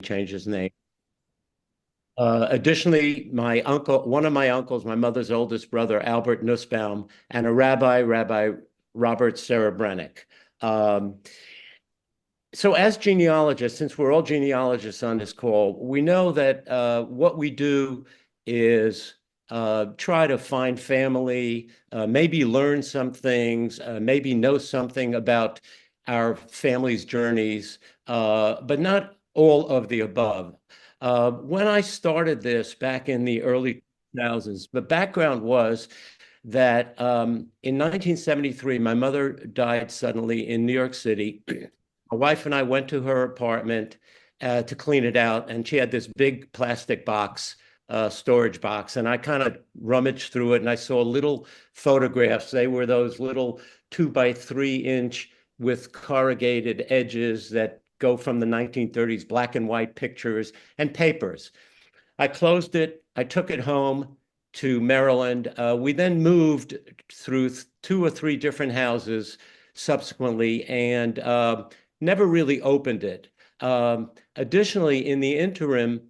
changed his name. Additionally, one of my uncles, my mother's oldest brother, Albert Nussbaum, and a Rabbi Robert Serebrennik. So as genealogists, since we're all genealogists on this call, we know that what we do is try to find family, maybe learn some things, maybe know something about our family's journeys, but not all of the above. When I started this back in the early 2000s, the background was that in 1973, my mother died suddenly in New York City. My wife and I went to her apartment to clean it out, and she had this big plastic box, storage box, and I kind of rummaged through it, and I saw little photographs. They were those little 2 by 3 inch with corrugated edges that go from the 1930s, black and white pictures and papers. I closed it. I took it home to Maryland. We then moved through 2 or 3 different houses subsequently, and never really opened it. Additionally, in the interim,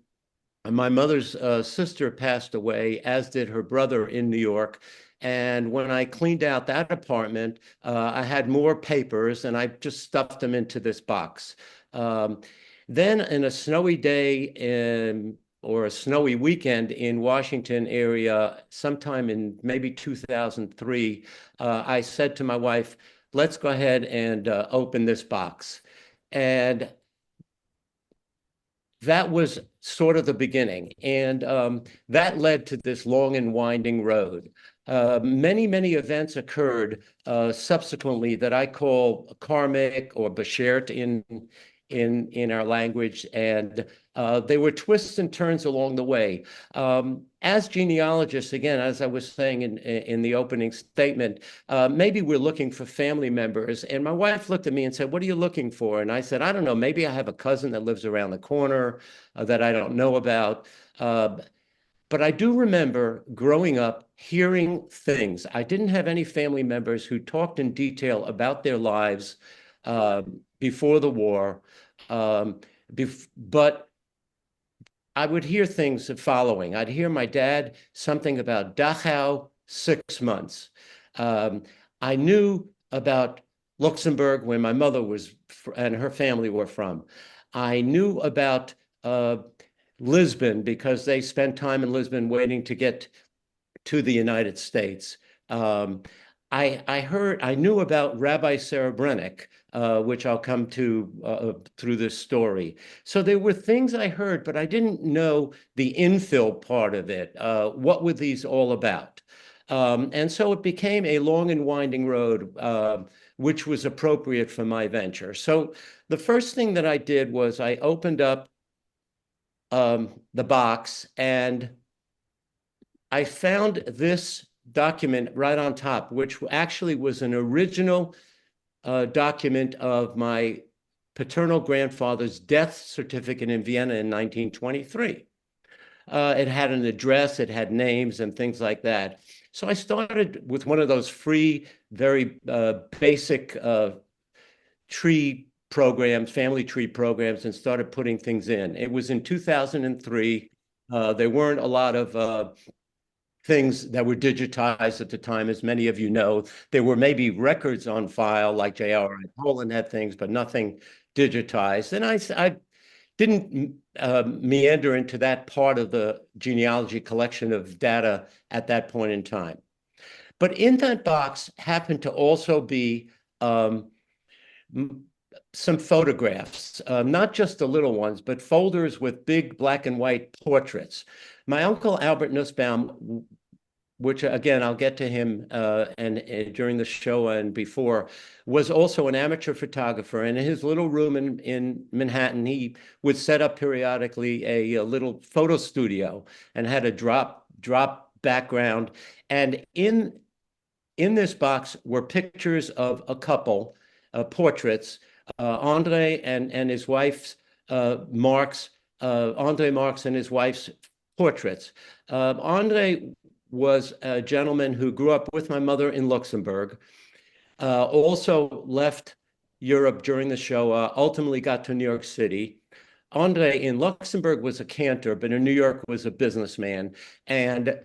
my mother's sister passed away, as did her brother in New York. And when I cleaned out that apartment, I had more papers, and I just stuffed them into this box. Then in a snowy day or a snowy weekend in Washington area, sometime in maybe 2003, I said to my wife, let's go ahead and open this box. And that was sort of the beginning. And that led to this long and winding road. Many events occurred subsequently that I call karmic or beshert in our language, and they were twists and turns along the way. As genealogists, again, as I was saying in the opening statement, maybe we're looking for family members. And my wife looked at me and said, what are you looking for? And I said, I don't know, maybe I have a cousin that lives around the corner that I don't know about. But I do remember growing up hearing things. I didn't have any family members who talked in detail about their lives before the war, but I would hear things following. I'd hear my dad something about Dachau, 6 months. I knew about Luxembourg, where my mother was and her family were from. I knew about Lisbon because they spent time in Lisbon waiting to get to the United States. I knew about Rabbi Serebrennik, which I'll come to through this story. So there were things I heard, but I didn't know the infill part of it. What were these all about? And so it became a long and winding road, which was appropriate for my venture. So the first thing that I did was I opened up the box, and I found this document right on top, which actually was an original document of my paternal grandfather's death certificate in Vienna in 1923. It had an address, it had names and things like that. So I started with one of those free, very basic tree programs, family tree programs, and started putting things in. It was in 2003. There weren't a lot of things that were digitized at the time, as many of you know. There were maybe records on file, like J.R.I. Poland had things, but nothing digitized. And I didn't meander into that part of the genealogy collection of data at that point in time. But in that box happened to also be some photographs, not just the little ones, but folders with big black and white portraits. My uncle Albert Nussbaum, which again, I'll get to him and during the show and before, was also an amateur photographer. And in his little room in Manhattan, he would set up periodically a little photo studio and had a drop background. And in this box were pictures of a couple, portraits, Andre and his wife's Marx, Andre Marx and his wife's portraits. Andre was a gentleman who grew up with my mother in Luxembourg, also left Europe during the Shoah, ultimately got to New York City. Andre in Luxembourg was a cantor, but in New York was a businessman. And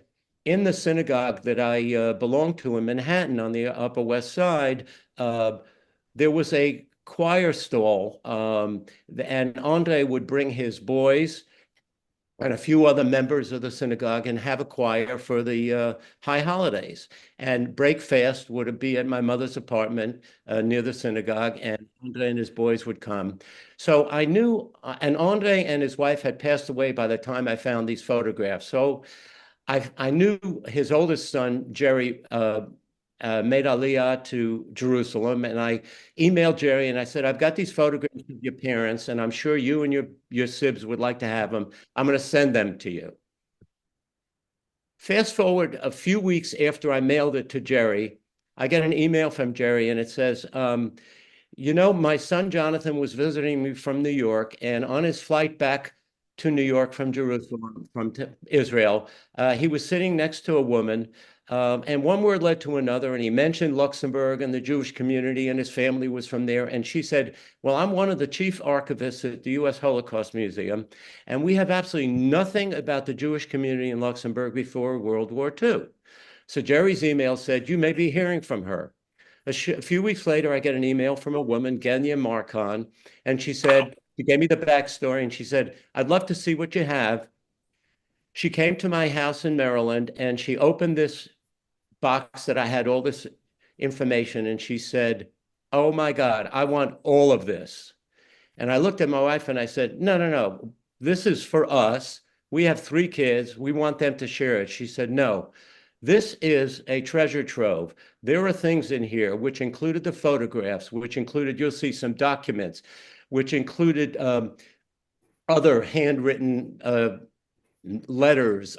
in the synagogue that I belonged to in Manhattan on the Upper West Side, uh, there was a choir stall, and Andre would bring his boys and a few other members of the synagogue and have a choir for the high holidays. And break fast would be at my mother's apartment near the synagogue, and Andre and his boys would come. So I knew, and Andre and his wife had passed away by the time I found these photographs. So I knew his oldest son, Jerry, made Aliyah to Jerusalem, and I emailed Jerry and I said, I've got these photographs of your parents, and I'm sure you and your sibs would like to have them. I'm going to send them to you. Fast forward a few weeks after I mailed it to Jerry, I get an email from Jerry, and it says, you know, my son Jonathan was visiting me from New York, and on his flight back to New York from Jerusalem, from Israel, he was sitting next to a woman, and one word led to another, and he mentioned Luxembourg and the Jewish community, and his family was from there. And she said, well, I'm one of the chief archivists at the U.S. Holocaust Museum, and we have absolutely nothing about the Jewish community in Luxembourg before World War II. So Jerry's email said, you may be hearing from her. A few weeks later, I get an email from a woman, Genya Markon, and she said, she gave me the backstory, and she said, I'd love to see what you have. She came to my house in Maryland, and she opened this box that I had all this information, and she said, oh my God, I want all of this. And I looked at my wife and I said, no, no, no, this is for us. We have 3 kids. We want them to share it. She said, no, this is a treasure trove. There are things in here which included the photographs, which included, you'll see some documents, which included other handwritten letters,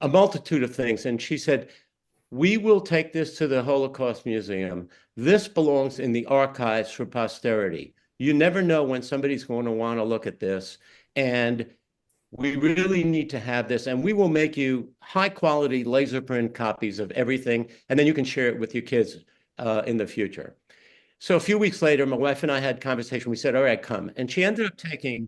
a multitude of things. And she said, we will take this to the Holocaust Museum. This belongs in the archives for posterity. You never know when somebody's going to want to look at this. And we really need to have this. And we will make you high quality laser print copies of everything. And then you can share it with your kids in the future. So a few weeks later, my wife and I had a conversation. We said, all right, come. And she ended up taking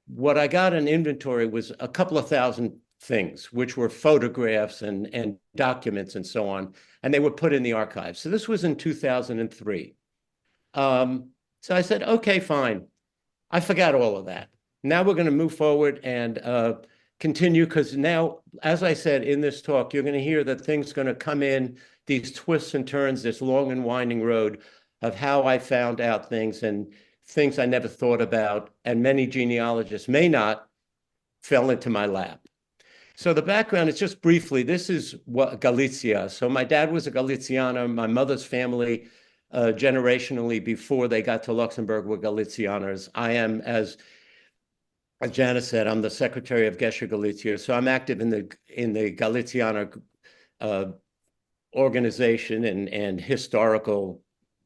what I got in inventory was a couple of thousand things, which were photographs and documents and so on, and they were put in the archives. So this was in 2003. So I said, okay, fine. I forgot all of that. Now we're going to move forward and continue, because now, as I said in this talk, you're going to hear that things are going to come in, these twists and turns, this long and winding road of how I found out things and things I never thought about, and many genealogists may not, fell into my lap. So the background is just briefly, this is what Galicia. So my dad was a Galiciano. My mother's family, generationally before they got to Luxembourg, were Galicianos. I am, as Janice said, I'm the secretary of Gesher Galicia. So I'm active in the Galiciano organization and historical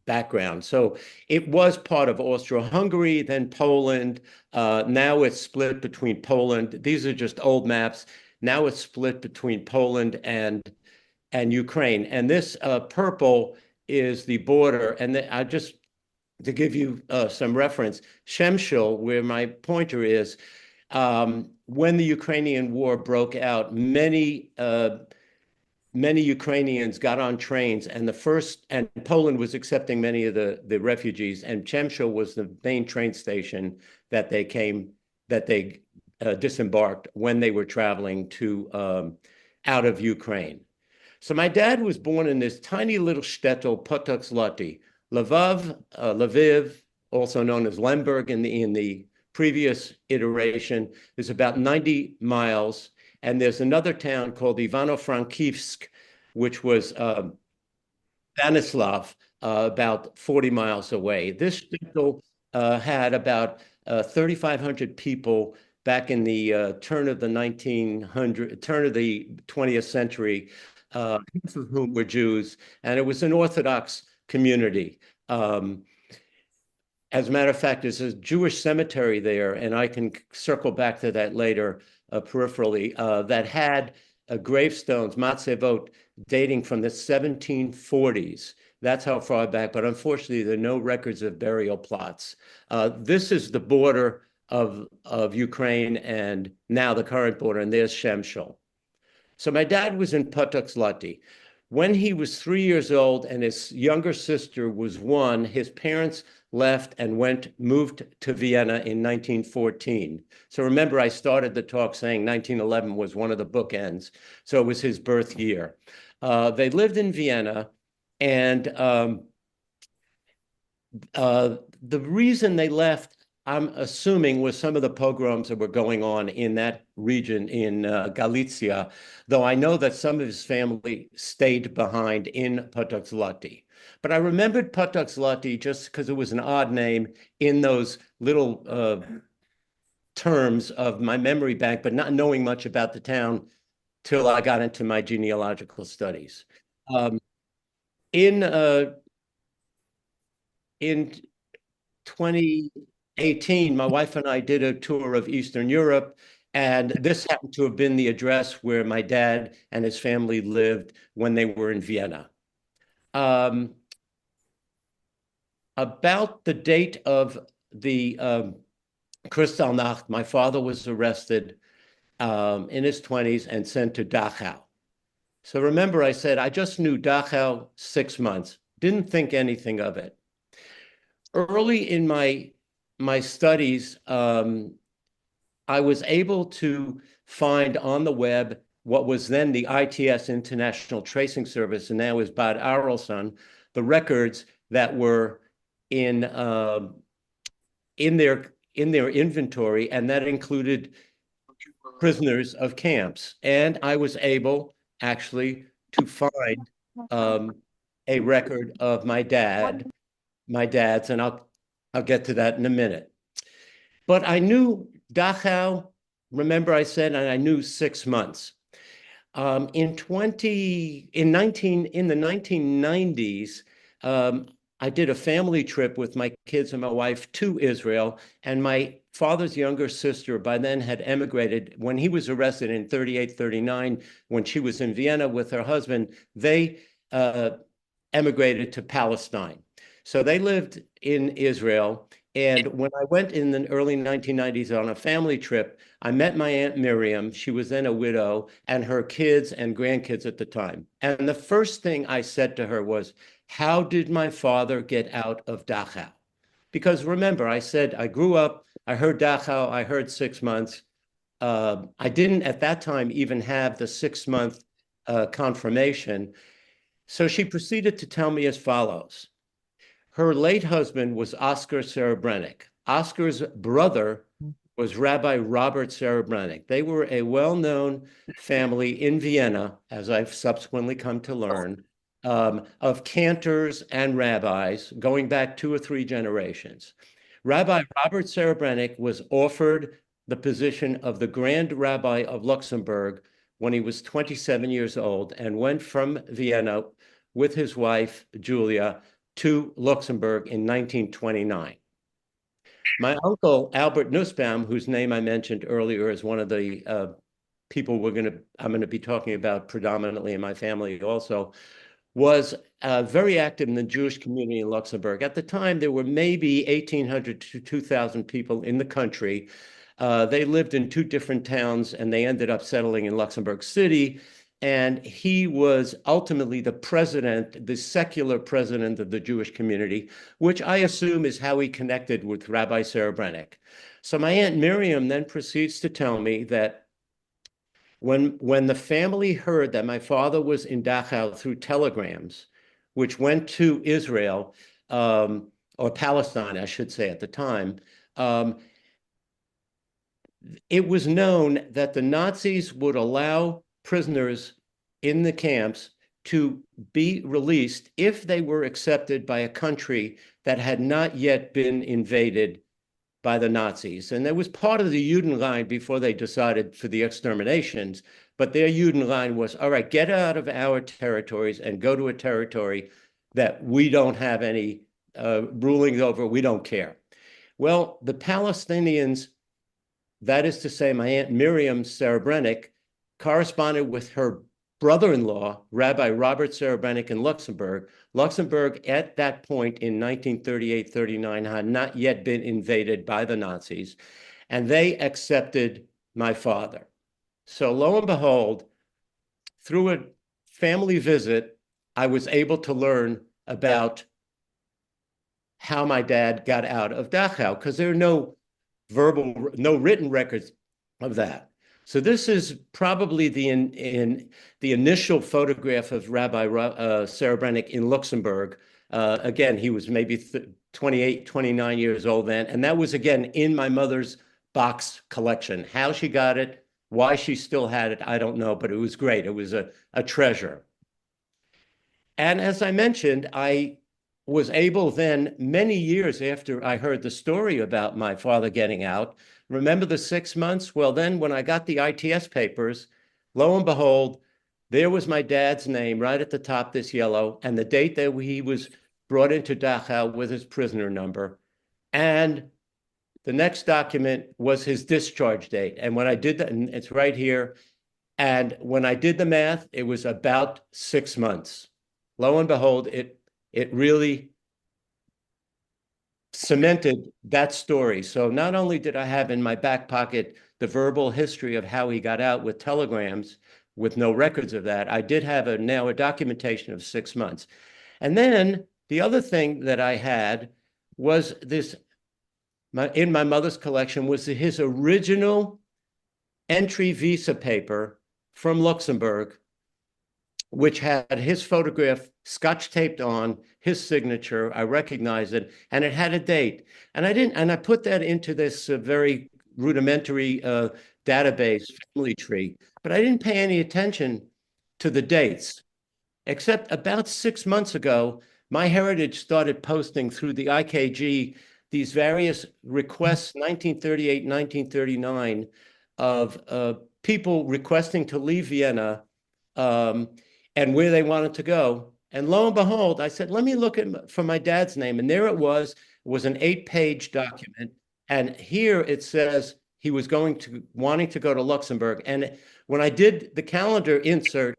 background. So it was part of Austro-Hungary, then Poland. Now it's split between Poland. These are just old maps. Now it's split between Poland and Ukraine. And this purple is the border. And I just, to give you some reference, Shemshel, where my pointer is, when the Ukrainian war broke out, many Ukrainians got on trains, and Poland was accepting many of the refugees, and Chemshel was the main train station that they disembarked when they were traveling to out of Ukraine. So my dad was born in this tiny little shtetl, Potok Zloty, Lviv, also known as Lemberg in the previous iteration, is about 90 miles. And there's another town called Ivano-Frankivsk, which was Stanislav, about 40 miles away. This shtetl had about 3,500 people back in the turn of the 20th century, half of whom were Jews, and it was an Orthodox community. As a matter of fact, there's a Jewish cemetery there, and I can circle back to that later peripherally, that had gravestones, matzevot, dating from the 1740s. That's how far back, but unfortunately, there are no records of burial plots. This is the border of Ukraine and now the current border, and there's Shemshel. So my dad was in Patuxlati. When he was 3 years old and his younger sister was 1, his parents left and moved to Vienna in 1914. So remember, I started the talk saying 1911 was one of the bookends. So it was his birth year. They lived in Vienna, and the reason they left, I'm assuming, was some of the pogroms that were going on in that region in Galicia, though I know that some of his family stayed behind in Patuxlati. But I remembered Patuxlati just because it was an odd name in those little terms of my memory bank, but not knowing much about the town till I got into my genealogical studies. In 2018, my wife and I did a tour of Eastern Europe, and this happened to have been the address where my dad and his family lived when they were in Vienna. About the date of the Kristallnacht, my father was arrested in his 20s and sent to Dachau. So remember, I said, I just knew Dachau 6 months, didn't think anything of it. Early in my studies, I was able to find on the web what was then the ITS International Tracing Service, and now is Bad Arolsen, the records that were in their inventory, and that included prisoners of camps. And I was able actually to find a record of my dad's, and I'll get to that in a minute. But I knew Dachau, remember I said, and I knew 6 months. In the 1990s, I did a family trip with my kids and my wife to Israel, and my father's younger sister by then had emigrated. When he was arrested in 38, 39, when she was in Vienna with her husband, they emigrated to Palestine. So they lived in Israel. And when I went in the early 1990s on a family trip, I met my Aunt Miriam. She was then a widow, and her kids and grandkids at the time. And the first thing I said to her was, how did my father get out of Dachau? Because remember, I said, I grew up, I heard Dachau, I heard 6 months. I didn't at that time even have the 6-month confirmation. So she proceeded to tell me as follows. Her late husband was Oskar Serebrennik. Oskar's brother was Rabbi Robert Serebrennik. They were a well-known family in Vienna, as I've subsequently come to learn, of cantors and rabbis going back 2 or 3 generations. Rabbi Robert Serebrennik was offered the position of the Grand Rabbi of Luxembourg when he was 27 years old and went from Vienna with his wife, Julia, to Luxembourg in 1929. My uncle, Albert Nussbaum, whose name I mentioned earlier as one of the people I'm going to be talking about predominantly in my family also, was very active in the Jewish community in Luxembourg. At the time, there were maybe 1,800 to 2,000 people in the country. They lived in 2 different towns, and they ended up settling in Luxembourg City. And he was ultimately the president, the secular president of the Jewish community, which I assume is how he connected with Rabbi Serebrennik. So my Aunt Miriam then proceeds to tell me that when the family heard that my father was in Dachau through telegrams, which went to Israel, or Palestine, I should say at the time, it was known that the Nazis would allow prisoners in the camps to be released if they were accepted by a country that had not yet been invaded by the Nazis. And that was part of the Judenrein before they decided for the exterminations. But their Judenrein was, all right, get out of our territories and go to a territory that we don't have any rulings over, we don't care. Well, the Palestinians, that is to say, my Aunt Miriam Serebrennik, corresponded with her brother-in-law, Rabbi Robert Serebrennik in Luxembourg. Luxembourg at that point in 1938-39 had not yet been invaded by the Nazis, and they accepted my father. So lo and behold, through a family visit, I was able to learn about how my dad got out of Dachau, because there are no written records of that. So this is probably the initial photograph of Rabbi Serebrennik in Luxembourg. Again, he was maybe 28, 29 years old then. And that was, again, in my mother's box collection. How she got it, why she still had it, I don't know, but it was great. It was a treasure. And as I mentioned, I was able then, many years after I heard the story about my father getting out, remember the 6 months? Well, then when I got the ITS papers, lo and behold, there was my dad's name right at the top, this yellow, and the date that he was brought into Dachau with his prisoner number. And the next document was his discharge date. And when I did that, and it's right here, and when I did the math, it was about 6 months. Lo and behold, it really cemented that story. So not only did I have in my back pocket the verbal history of how he got out with telegrams with no records of that, I did have now a documentation of 6 months. And then the other thing that I had was this, in my mother's collection, was his original entry visa paper from Luxembourg, which had his photograph scotch taped on, his signature. I recognized it, and it had a date. And I put that into this very rudimentary database family tree, but I didn't pay any attention to the dates, except about 6 months ago, MyHeritage started posting through the IKG these various requests, 1938, 1939, of people requesting to leave Vienna, and where they wanted to go. And lo and behold, I said, let me look for my dad's name. And there it was an 8-page document. And here it says he was wanting to go to Luxembourg. And when I did the calendar insert,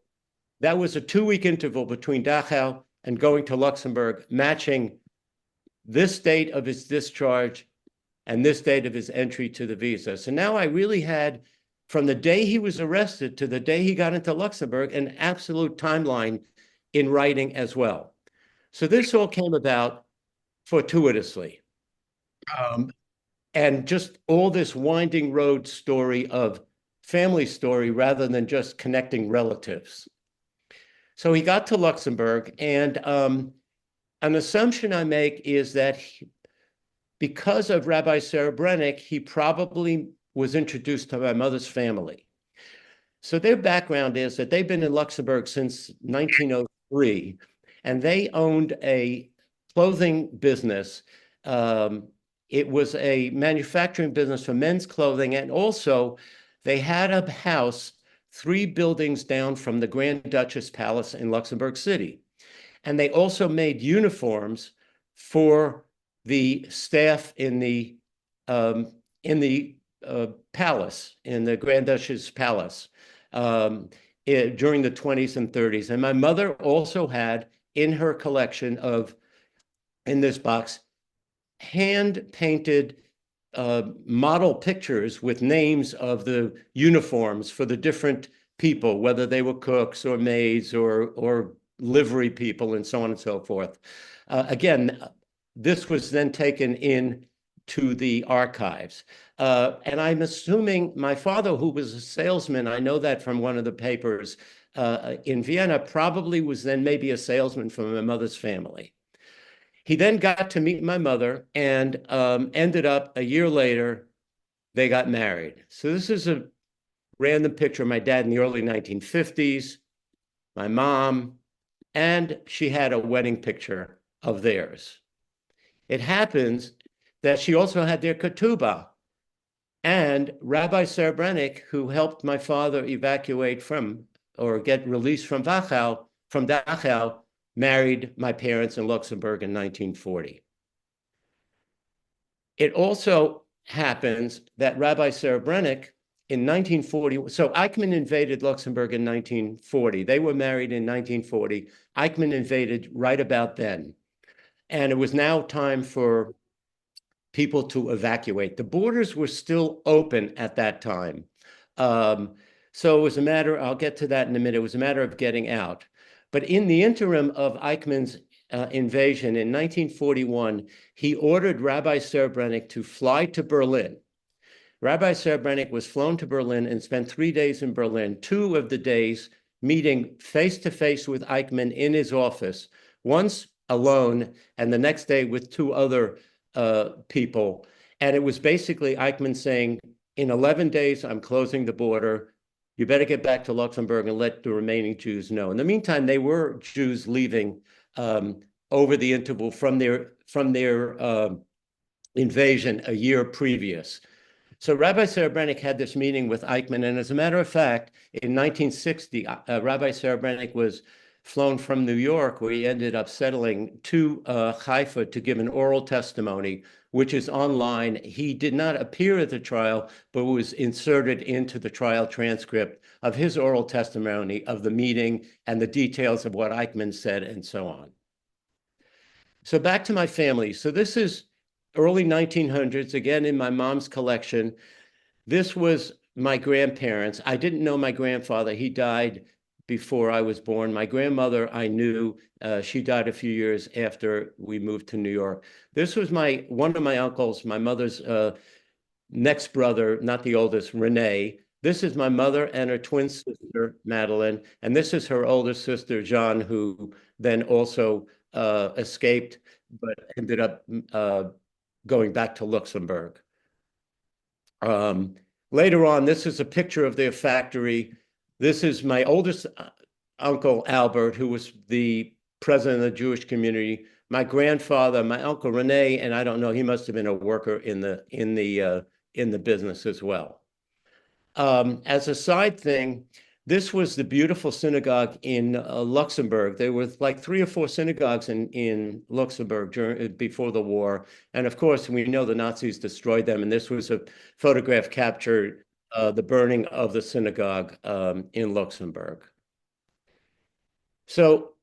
that was a 2-week interval between Dachau and going to Luxembourg, matching this date of his discharge and this date of his entry to the visa. So now I really had, from the day he was arrested to the day he got into Luxembourg, an absolute timeline in writing as well. So this all came about fortuitously. And just all this winding road story of family story rather than just connecting relatives. So he got to Luxembourg, and an assumption I make is that because of Rabbi Serebrennik, he probably was introduced to my mother's family. So their background is that they've been in Luxembourg since 1903, and they owned a clothing business. It was a manufacturing business for men's clothing, and also they had a house 3 buildings down from the Grand Duchess Palace in Luxembourg City. And they also made uniforms for the staff in the palace, in the Grand Duchess Palace, during the 20s and 30s. And my mother also had in her collection in this box, hand-painted model pictures with names of the uniforms for the different people, whether they were cooks or maids or livery people and so on and so forth. Again, this was then taken in to the archives. And I'm assuming my father, who was a salesman, I know that from one of the papers in Vienna, probably was then maybe a salesman from my mother's family. He then got to meet my mother and ended up a year later, they got married. So this is a random picture of my dad in the early 1950s, my mom, and she had a wedding picture of theirs. It happens that she also had their ketubah. And Rabbi Serebrennik, who helped my father evacuate or get released from Dachau, married my parents in Luxembourg in 1940. It also happens that Rabbi Serebrennik in 1940, so Eichmann invaded Luxembourg in 1940. They were married in 1940. Eichmann invaded right about then. And it was now time for people to evacuate. The borders were still open at that time. So it was a matter, I'll get to that in a minute, it was a matter of getting out. But in the interim of Eichmann's invasion in 1941, he ordered Rabbi Serebrennik to fly to Berlin. Rabbi Serebrennik was flown to Berlin and spent 3 days in Berlin, 2 of the days meeting face-to-face with Eichmann in his office, once alone and the next day with 2 other people. And it was basically Eichmann saying, in 11 days, I'm closing the border. You better get back to Luxembourg and let the remaining Jews know. In the meantime, they were Jews leaving over the interval from their invasion a year previous. So Rabbi Serebrennik had this meeting with Eichmann, and as a matter of fact, in 1960, Rabbi Serebrennik was flown from New York, where he ended up settling to Haifa to give an oral testimony, which is online. He did not appear at the trial, but was inserted into the trial transcript of his oral testimony of the meeting and the details of what Eichmann said and so on. So back to my family. So this is early 1900s, again, in my mom's collection. This was my grandparents. I didn't know my grandfather. He died before I was born. My grandmother, I knew. She died a few years after we moved to New York. This was one of my uncles, my mother's next brother, not the oldest, Renee. This is my mother and her twin sister, Madeline. And this is her older sister, Jean, who then also escaped, but ended up going back to Luxembourg. Later on, this is a picture of their factory. This is my oldest uncle, Albert, who was the president of the Jewish community. My grandfather, my uncle Rene, and I don't know, he must have been a worker in the business as well. As a side thing, this was the beautiful synagogue in Luxembourg. There were like 3 or 4 synagogues in Luxembourg before the war. And of course, we know the Nazis destroyed them. And this was a photograph captured the burning of the synagogue in Luxembourg. So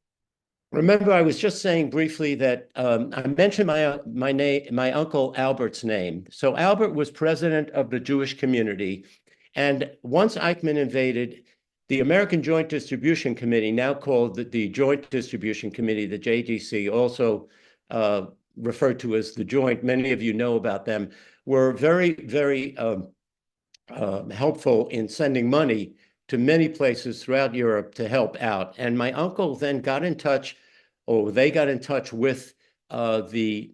remember, I was just saying briefly that I mentioned my uncle Albert's name. So Albert was president of the Jewish community. And once Eichmann invaded, the American Joint Distribution Committee, now called the Joint Distribution Committee, the JDC, also referred to as the Joint, many of you know about them, were very, very helpful in sending money to many places throughout Europe to help out. And my uncle then got in touch, or they got in touch with the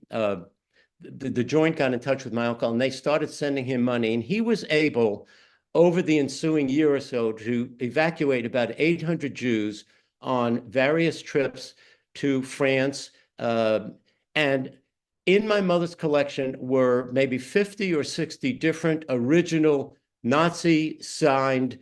Joint got in touch with my uncle, and they started sending him money. And he was able, over the ensuing year or so, to evacuate about 800 Jews on various trips to France. And in my mother's collection were maybe 50 or 60 different original Nazi-signed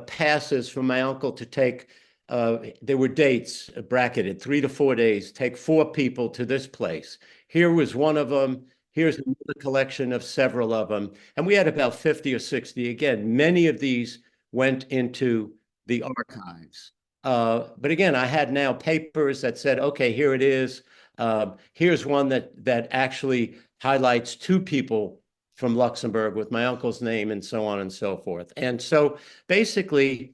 passes from my uncle to take. There were dates bracketed, 3 to 4 days, take 4 people to this place. Here was one of them. Here's another collection of several of them. And we had about 50 or 60. Again, many of these went into the archives. But again, I had now papers that said, okay, here it is. Here's one that actually highlights 2 people from Luxembourg with my uncle's name and so on and so forth. And so basically,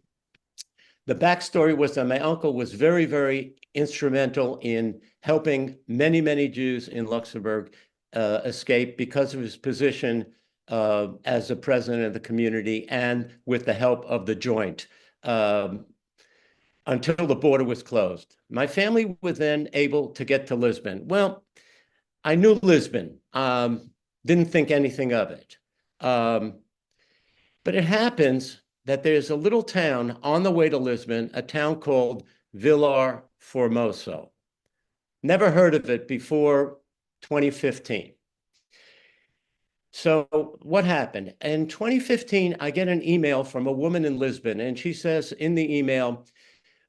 the backstory was that my uncle was very, very instrumental in helping many, many Jews in Luxembourg escape because of his position as the president of the community and with the help of the Joint until the border was closed. My family was then able to get to Lisbon. Well, I knew Lisbon, didn't think anything of it. But it happens that there's a little town on the way to Lisbon, a town called Vilar Formoso. Never heard of it before 2015. So what happened? In 2015, I get an email from a woman in Lisbon, and she says in the email,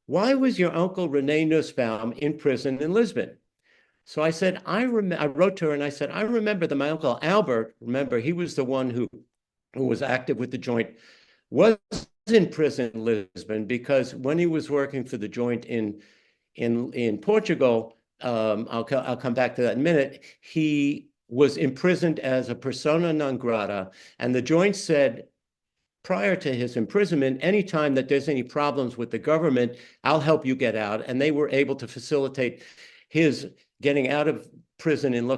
"Why was your uncle Rene Nussbaum in prison in Lisbon?" So I said, I wrote to her and I said, I remember that my uncle Albert, remember, he was the one who was active with the Joint, was in prison in Lisbon because when he was working for the joint in Portugal, I'll come back to that in a minute. He was imprisoned as a persona non grata, and the joint said prior to his imprisonment, anytime that there's any problems with the government, I'll help you get out. And they were able to facilitate his getting out of prison in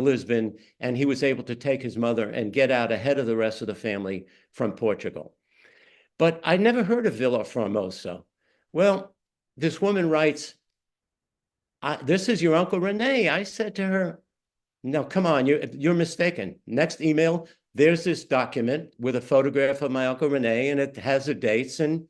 Lisbon, and he was able to take his mother and get out ahead of the rest of the family from Portugal. But I never heard of Villa Formosa. Well, this woman writes, this is your Uncle Rene. I said to her, no, come on, you're mistaken. Next email, there's this document with a photograph of my Uncle Rene, and it has the dates. And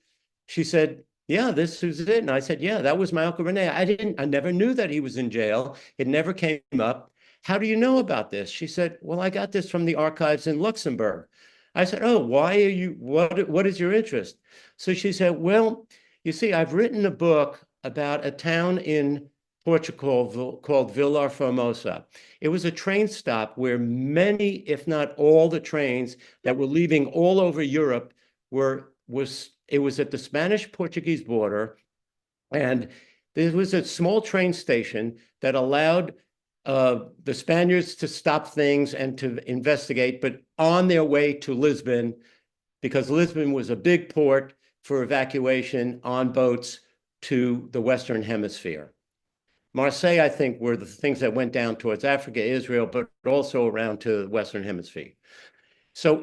she said, yeah, this is it. And I said, yeah, that was my Uncle Rene. I never knew that he was in jail. It never came up. How do you know about this? She said, well, I got this from the archives in Luxembourg. I said, oh, what is your interest? So she said, well, you see, I've written a book about a town in Portugal called Vila Formosa. It was a train stop where many, if not all, the trains that were leaving all over Europe it was at the Spanish-Portuguese border, and there was a small train station that allowed the Spaniards to stop things and to investigate, but on their way to Lisbon, because Lisbon was a big port for evacuation on boats to the Western Hemisphere. Marseille, I think, were the things that went down towards Africa, Israel, but also around to the Western Hemisphere. So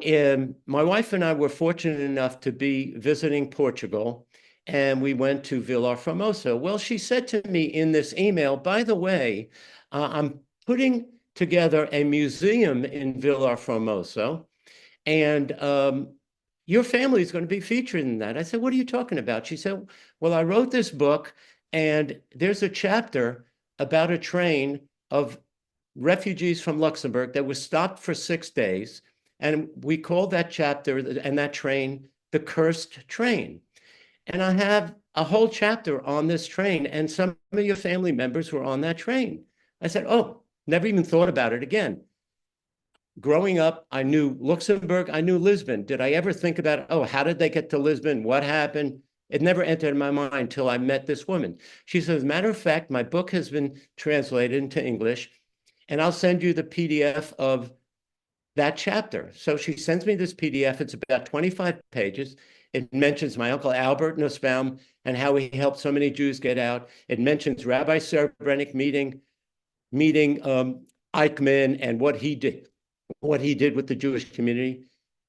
my wife and I were fortunate enough to be visiting Portugal, and we went to Vila Formosa. Well, she said to me in this email, by the way, I'm putting together a museum in Vila Formosa, and your family is going to be featured in that. I said, what are you talking about? She said, well, I wrote this book, and there's a chapter about a train of refugees from Luxembourg that was stopped for 6 days. And we called that chapter and that train the Cursed Train. And I have a whole chapter on this train, and some of your family members were on that train. I said, oh, never even thought about it again. Growing up, I knew Luxembourg, I knew Lisbon. Did I ever think about, oh, how did they get to Lisbon? What happened? It never entered my mind until I met this woman. She says, as a matter of fact, my book has been translated into English, and I'll send you the PDF of that chapter. So she sends me this PDF. It's about 25 pages. It mentions my Uncle Albert Nussbaum and how he helped so many Jews get out. It mentions Rabbi Serebrennik meeting Eichmann and what he did with the Jewish community.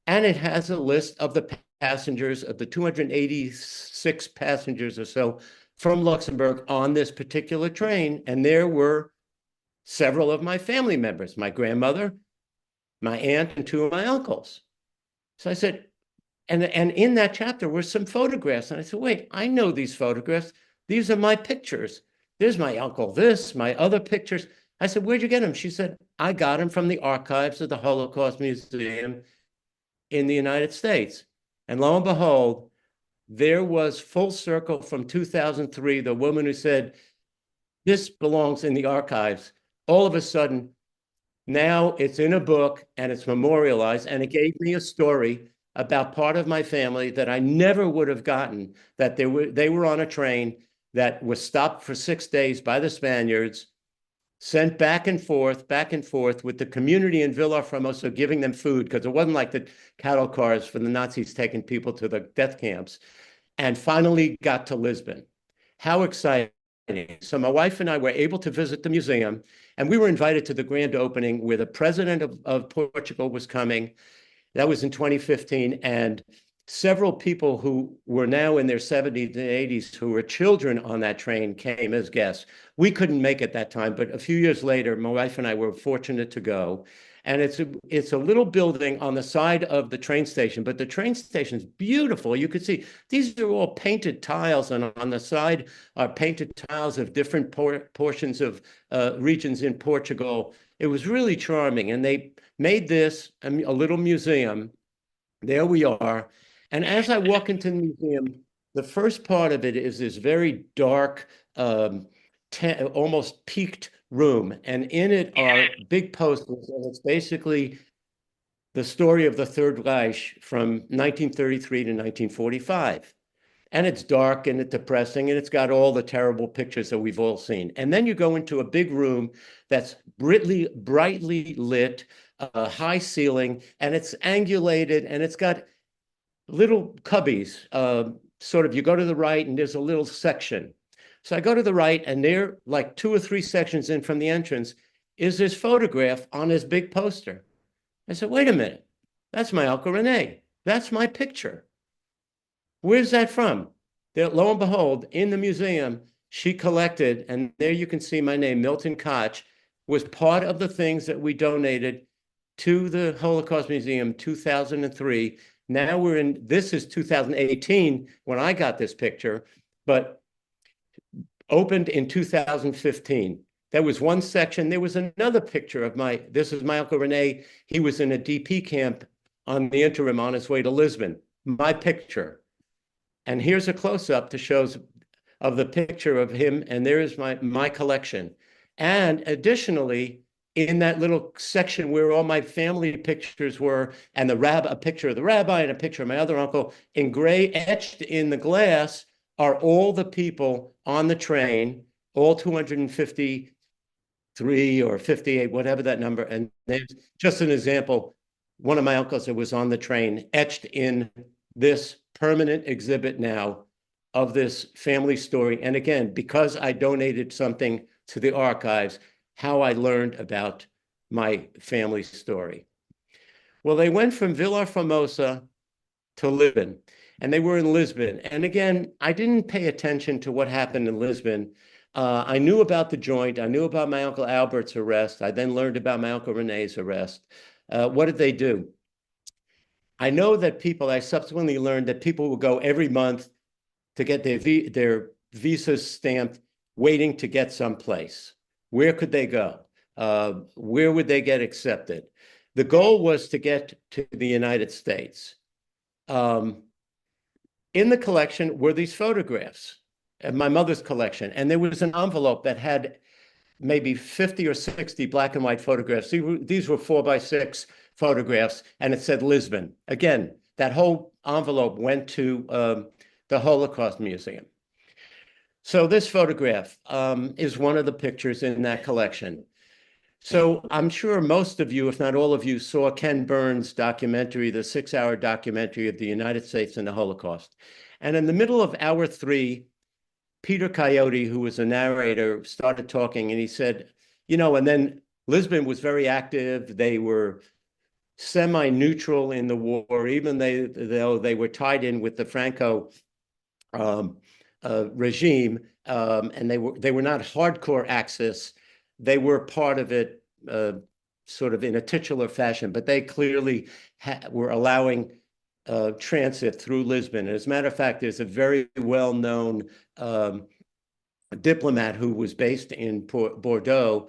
And it has a list of the passengers, of the 286 passengers or so from Luxembourg on this particular train. And there were several of my family members, my grandmother, my aunt, and 2 of my uncles. So I said, and in that chapter were some photographs. And I said, wait, I know these photographs. These are my pictures. There's my uncle, my other pictures. I said, where'd you get them? She said, I got them from the archives of the Holocaust Museum in the United States. And lo and behold, there was full circle from 2003, the woman who said, this belongs in the archives. All of a sudden, now it's in a book and it's memorialized, and it gave me a story about part of my family that I never would have gotten, that they were on a train that was stopped for 6 days by the Spaniards, sent back and forth with the community in Villa Formosa giving them food, because it wasn't like the cattle cars for the Nazis taking people to the death camps, and finally got to Lisbon. How exciting. So my wife and I were able to visit the museum, and we were invited to the grand opening where the president of Portugal was coming. That was in 2015, and several people who were now in their 70s and 80s who were children on that train came as guests. We couldn't make it that time, but a few years later, my wife and I were fortunate to go. And it's a little building on the side of the train station, but the train station is beautiful. You could see these are all painted tiles, and on the side are painted tiles of different portions of regions in Portugal. It was really charming, and they made this a little museum. There we are. And as I walk into the museum, the first part of it is this very dark, almost peaked room. And in it are big posters. And it's basically the story of the Third Reich from 1933 to 1945. And it's dark and it's depressing and it's got all the terrible pictures that we've all seen. And then you go into a big room that's brightly lit, high ceiling, and it's angulated and it's got little cubbies. Sort of, you go to the right and there's a little section. So I go to the right and there, like 2 or 3 sections in from the entrance, is this photograph on this big poster. I said, wait a minute, that's my Uncle Rene. That's my picture. Where's that from? There, lo and behold, in the museum, she collected, and there you can see my name, Milton Koch, was part of the things that we donated to the Holocaust Museum 2003. Now we're in, this is 2018 when I got this picture, but opened in 2015. There was one section, there was another picture of this is my Uncle Rene. He was in a DP camp on the interim on his way to Lisbon. My picture. And here's a close-up to shows of the picture of him, and there is my collection. And additionally, in that little section where all my family pictures were, and a picture of the rabbi and a picture of my other uncle, etched in the glass are all the people on the train, all 253 or 58, whatever that number. And there's just an example, one of my uncles that was on the train, etched in this permanent exhibit now of this family story. And again, because I donated something to the archives, how I learned about my family story. Well, they went from Villahermosa to Lisbon, and they were in Lisbon. And again, I didn't pay attention to what happened in Lisbon. I knew about the joint. I knew about my Uncle Albert's arrest. I then learned about my Uncle Rene's arrest. What did they do? I know that I subsequently learned that people would go every month to get their visas stamped, waiting to get someplace. Where could they go? Where would they get accepted? The goal was to get to the United States. In the collection were these photographs, my mother's collection, and there was an envelope that had maybe 50 or 60 black and white photographs. These were 4x6 photographs, and it said Lisbon. Again, that whole envelope went to the Holocaust Museum. So this photograph is one of the pictures in that collection. So I'm sure most of you, if not all of you, saw Ken Burns' documentary, the 6-hour documentary of the United States and the Holocaust. And in the middle of hour 3, Peter Coyote, who was a narrator, started talking, and he said, and then Lisbon was very active. They were semi-neutral in the war, even though they were tied in with the Franco regime, and they were not hardcore Axis. They were part of it, sort of in a titular fashion, but they clearly were allowing transit through Lisbon. And as a matter of fact, there's a very well-known diplomat who was based in Bordeaux,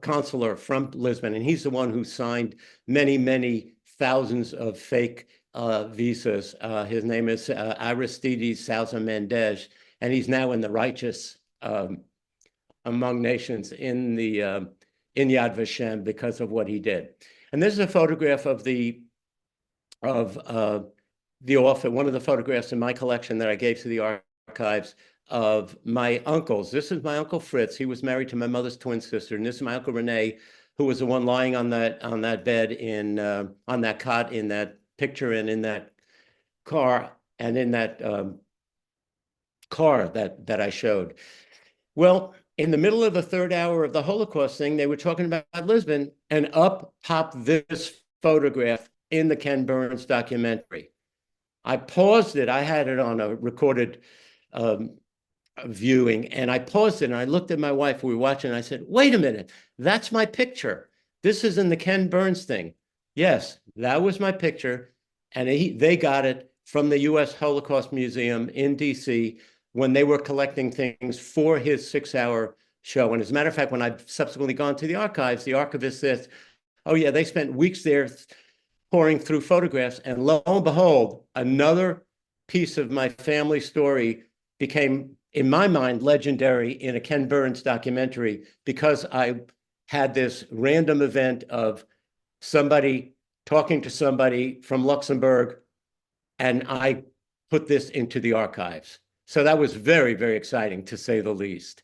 consular from Lisbon, and he's the one who signed many thousands of fake visas. His name is Aristides Sousa Mendes, and he's now in the righteous among nations in Yad Vashem because of what he did. And this is a photograph of the author, one of the photographs in my collection that I gave to the archives of my uncles. This is my Uncle Fritz. He was married to my mother's twin sister, and this is my Uncle Rene, who was the one lying on that bed on that cot in that picture, and in that car, and in that car that I showed. Well, in the middle of the 3rd hour of the Holocaust thing, they were talking about Lisbon, and up popped this photograph in the Ken Burns documentary. I paused it. I had it on a recorded viewing, and I paused it, and I looked at my wife. We were watching, and I said, wait a minute, that's my picture. This is in the Ken Burns thing. Yes, that was my picture, and they got it from the U.S. Holocaust Museum in D.C. when they were collecting things for his 6-hour show. And as a matter of fact, when I've subsequently gone to the archives, the archivist says, oh yeah, they spent weeks there pouring through photographs, and lo and behold, another piece of my family story became, in my mind, legendary in a Ken Burns documentary, because I had this random event of somebody talking to somebody from Luxembourg, and I put this into the archives. So that was very, very exciting, to say the least.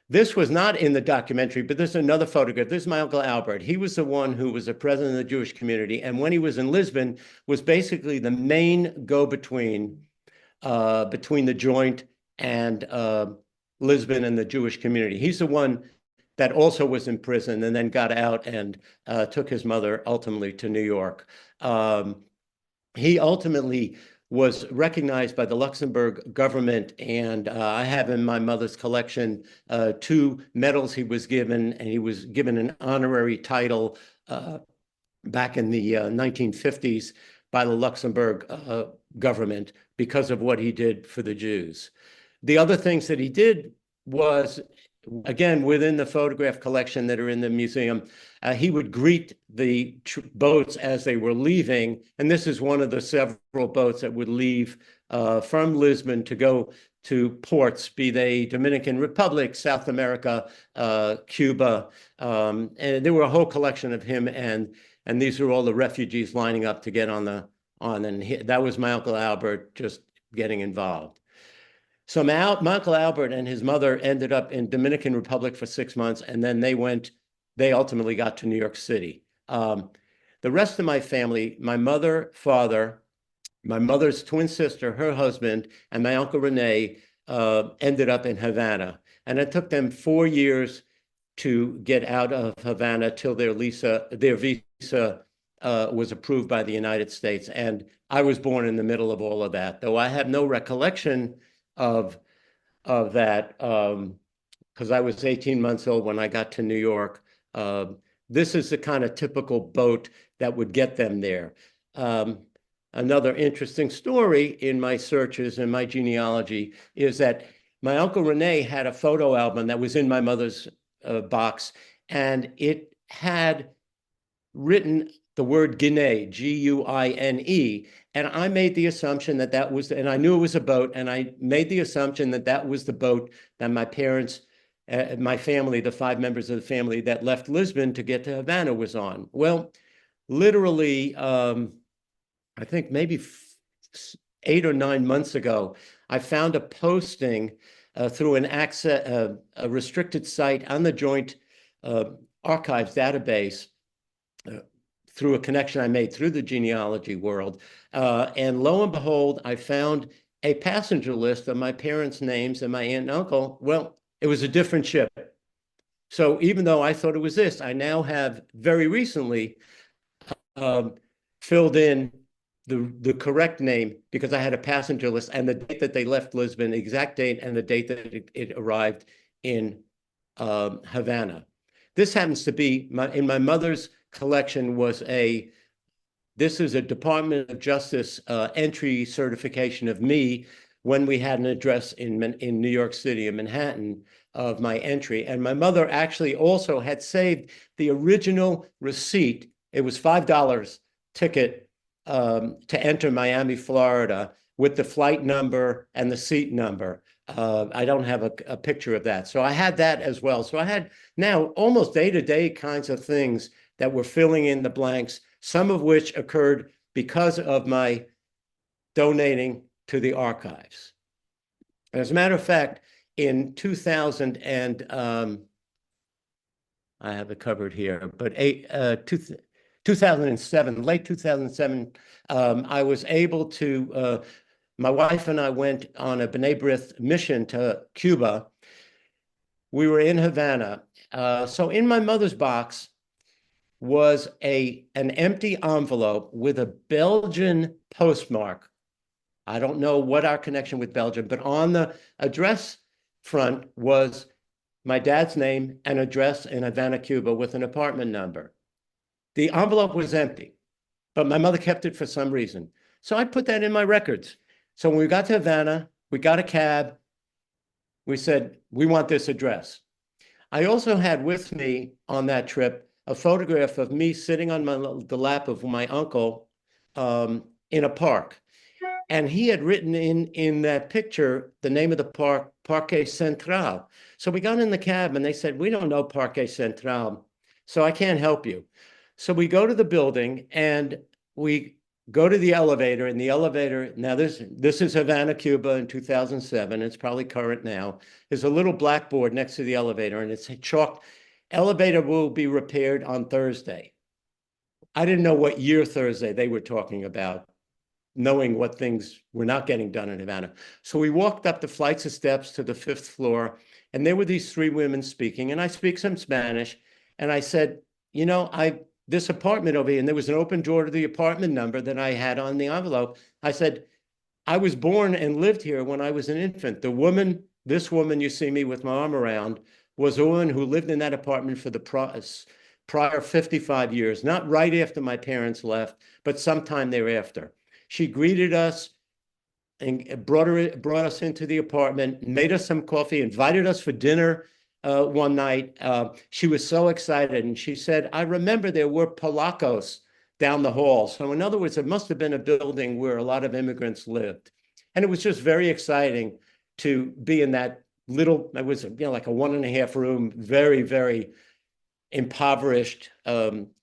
This was not in the documentary, but there's another photograph. This is my Uncle Albert. He was the one who was a president of the Jewish community, and when he was in Lisbon, was basically the main go-between between the Joint and Lisbon and the Jewish community. He's the one that also was in prison and then got out and took his mother ultimately to New York. He ultimately was recognized by the Luxembourg government, and I have in my mother's collection 2 medals he was given, and he was given an honorary title back in the 1950s by the Luxembourg government because of what he did for the Jews. The other things that he did was, again, within the photograph collection that are in the museum, he would greet the boats as they were leaving. And this is one of the several boats that would leave from Lisbon to go to ports, be they Dominican Republic, South America, Cuba. And there were a whole collection of him. And these are all the refugees lining up to get on. And that was my Uncle Albert just getting involved. So my Uncle Albert and his mother ended up in Dominican Republic for 6 months, and then they ultimately got to New York City. The rest of my family, my mother, father, my mother's twin sister, her husband, and my Uncle Rene ended up in Havana. And it took them 4 years to get out of Havana till their visa was approved by the United States. And I was born in the middle of all of that, though I have no recollection of that, because I was 18 months old when I got to New York. This is the kind of typical boat that would get them there. Another interesting story in my searches and my genealogy is that my Uncle Rene had a photo album that was in my mother's box, and it had written the word Guinea, Guine, and I made the assumption that that was, and I knew it was a boat, and I made the assumption that that was the boat that my parents, my family, the 5 members of the family that left Lisbon to get to Havana was on. Well, literally, I think maybe 8 or 9 months ago, I found a posting through a restricted site on the Joint Archives database, through a connection I made through the genealogy world. And lo and behold, I found a passenger list of my parents' names and my aunt and uncle. Well, it was a different ship. So even though I thought it was this, I now have very recently filled in the correct name, because I had a passenger list and the date that they left Lisbon, exact date, and the date that it arrived in Havana. This happens to be, in my mother's collection was this is a Department of Justice entry certification of me when we had an address in New York City, in Manhattan, of my entry. And my mother actually also had saved the original receipt. It was $5 ticket to enter Miami, Florida, with the flight number and the seat number. I don't have a picture of that. So I had that as well. So I had now almost day-to-day kinds of things that were filling in the blanks, some of which occurred because of my donating to the archives. As a matter of fact, in 2000 and I have it covered here, but 2007, late 2007, I was able to, my wife and I went on a B'nai B'rith mission to Cuba. We were in Havana. So in my mother's box was an empty envelope with a Belgian postmark. I don't know what our connection with Belgium, but on the address front was my dad's name and address in Havana, Cuba, with an apartment number. The envelope was empty, but my mother kept it for some reason. So I put that in my records. So when we got to Havana, we got a cab. We said, we want this address. I also had with me on that trip a photograph of me sitting on the lap of my uncle in a park. And he had written in that picture the name of the park, Parque Central. So we got in the cab and they said, we don't know Parque Central, so I can't help you. So we go to the building and we go to the elevator, and the elevator, now this is Havana, Cuba in 2007. It's probably current now. There's a little blackboard next to the elevator, and it's chalked, elevator will be repaired on Thursday. I didn't know what year Thursday they were talking about, knowing what things were not getting done in Havana. So we walked up the flights of steps to the 5th floor, and there were these 3 women speaking, and I speak some Spanish. And I said, you know, this apartment over here, and there was an open door to the apartment number that I had on the envelope. I said, I was born and lived here when I was an infant. This woman you see me with my arm around, was a woman who lived in that apartment for the prior 55 years, not right after my parents left, but sometime thereafter. She greeted us and brought us into the apartment, made us some coffee, invited us for dinner one night. She was so excited, and she said, I remember there were Polacos down the hall. So in other words, it must have been a building where a lot of immigrants lived. And it was just very exciting to be in that little, it was like a 1.5 room, very, very impoverished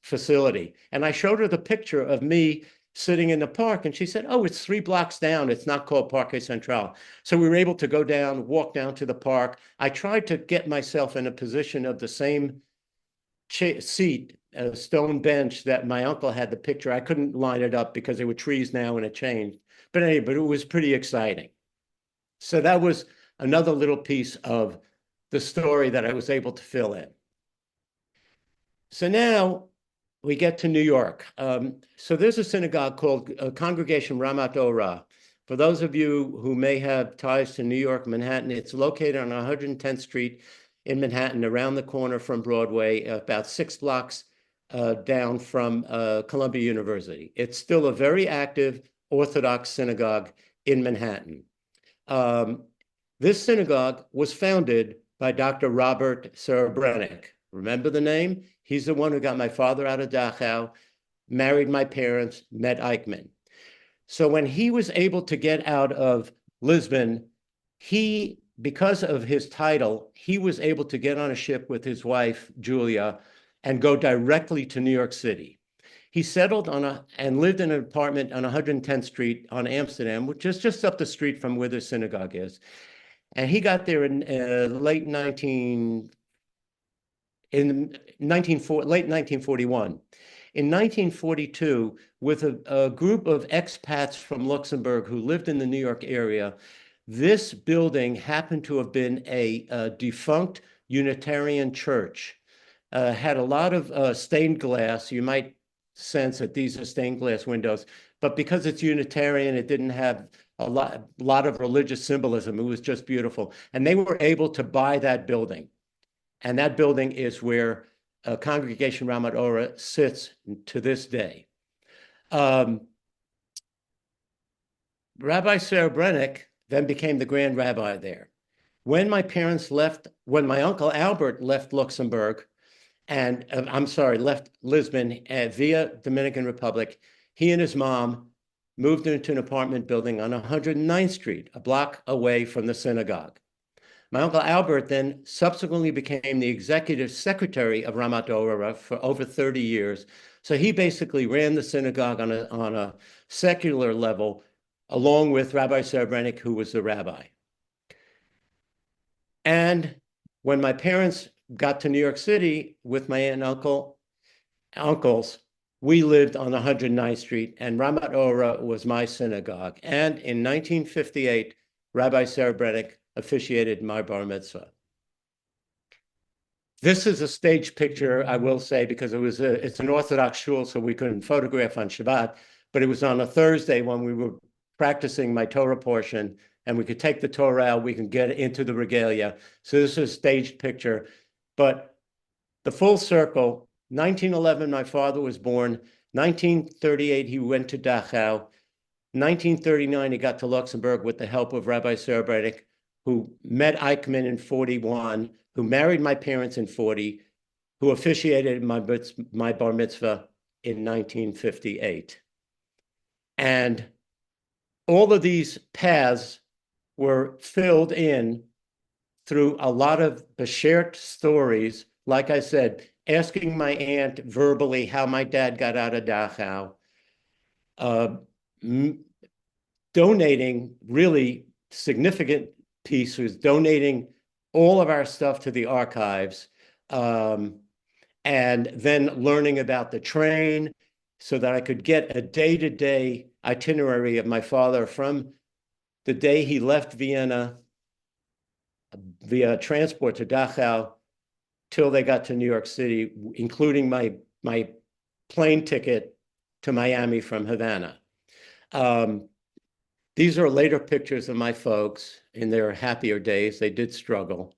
facility. And I showed her the picture of me sitting in the park, and she said, oh, it's 3 blocks down. It's not called Parque Central. So we were able to go down, walk down to the park. I tried to get myself in a position of the same seat, a stone bench that my uncle had the picture. I couldn't line it up because there were trees now and it changed. But anyway, but it was pretty exciting. So that was another little piece of the story that I was able to fill in. So now we get to New York. So there's a synagogue called Congregation Ramat Orah. For those of you who may have ties to New York, Manhattan, it's located on 110th Street in Manhattan, around the corner from Broadway, about 6 blocks down from Columbia University. It's still a very active Orthodox synagogue in Manhattan. This synagogue was founded by Dr. Robert Serebrennik. Remember the name? He's the one who got my father out of Dachau, married my parents, met Eichmann. So when he was able to get out of Lisbon, because of his title, he was able to get on a ship with his wife, Julia, and go directly to New York City. He settled and lived in an apartment on 110th Street on Amsterdam, which is just up the street from where the synagogue is. And he got there in late 1941. In 1942, with a group of expats from Luxembourg who lived in the New York area, this building happened to have been a defunct Unitarian church. Had a lot of stained glass. You might sense that these are stained glass windows, but because it's Unitarian, it didn't have a lot of religious symbolism. It was just beautiful. And they were able to buy that building. And that building is where Congregation Ramat Orah sits to this day. Rabbi Serebrennik then became the grand rabbi there. When my uncle Albert left Luxembourg, left Lisbon via Dominican Republic, he and his mom moved into an apartment building on 109th Street, a block away from the synagogue. My uncle Albert then subsequently became the executive secretary of Ramat Orah for over 30 years. So he basically ran the synagogue on a secular level, along with Rabbi Serebrennik, who was the rabbi. And when my parents got to New York City with my aunt and uncles, we lived on 109th Street, and Ramat Orah was my synagogue. And in 1958, Rabbi Serebrennik officiated my bar mitzvah. This is a stage picture, I will say, because it's an Orthodox shul, so we couldn't photograph on Shabbat, but it was on a Thursday when we were practicing my Torah portion, and we could take the Torah out, we can get into the regalia. So this is a staged picture. But the full circle, 1911, my father was born. 1938, he went to Dachau. 1939, he got to Luxembourg with the help of Rabbi Serebrennik, who met Eichmann in 41, who married my parents in 40, who officiated my bar mitzvah in 1958. And all of these paths were filled in through a lot of beshert stories like I said, asking my aunt verbally how my dad got out of Dachau, uh, donating really significant piece was donating all of our stuff to the archives, and then learning about the train so that I could get a day-to-day itinerary of my father from the day he left Vienna via transport to Dachau till they got to New York City, including my plane ticket to Miami from Havana. These are later pictures of my folks in their happier days. They did struggle.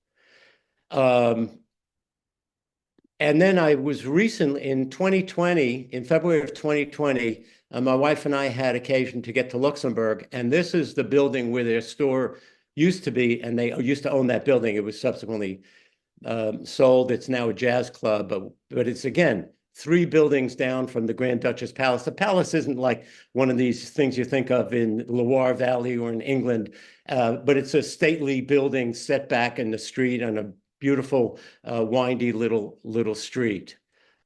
And then I was recently in 2020, in February of 2020, my wife and I had occasion to get to Luxembourg, and this is the building where their store used to be, and they used to own that building. It was subsequently sold. It's now a jazz club, but it's, again, 3 buildings down from the Grand Duchess Palace. The palace isn't like one of these things you think of in Loire Valley or in England, but it's a stately building set back in the street on a beautiful, windy little street.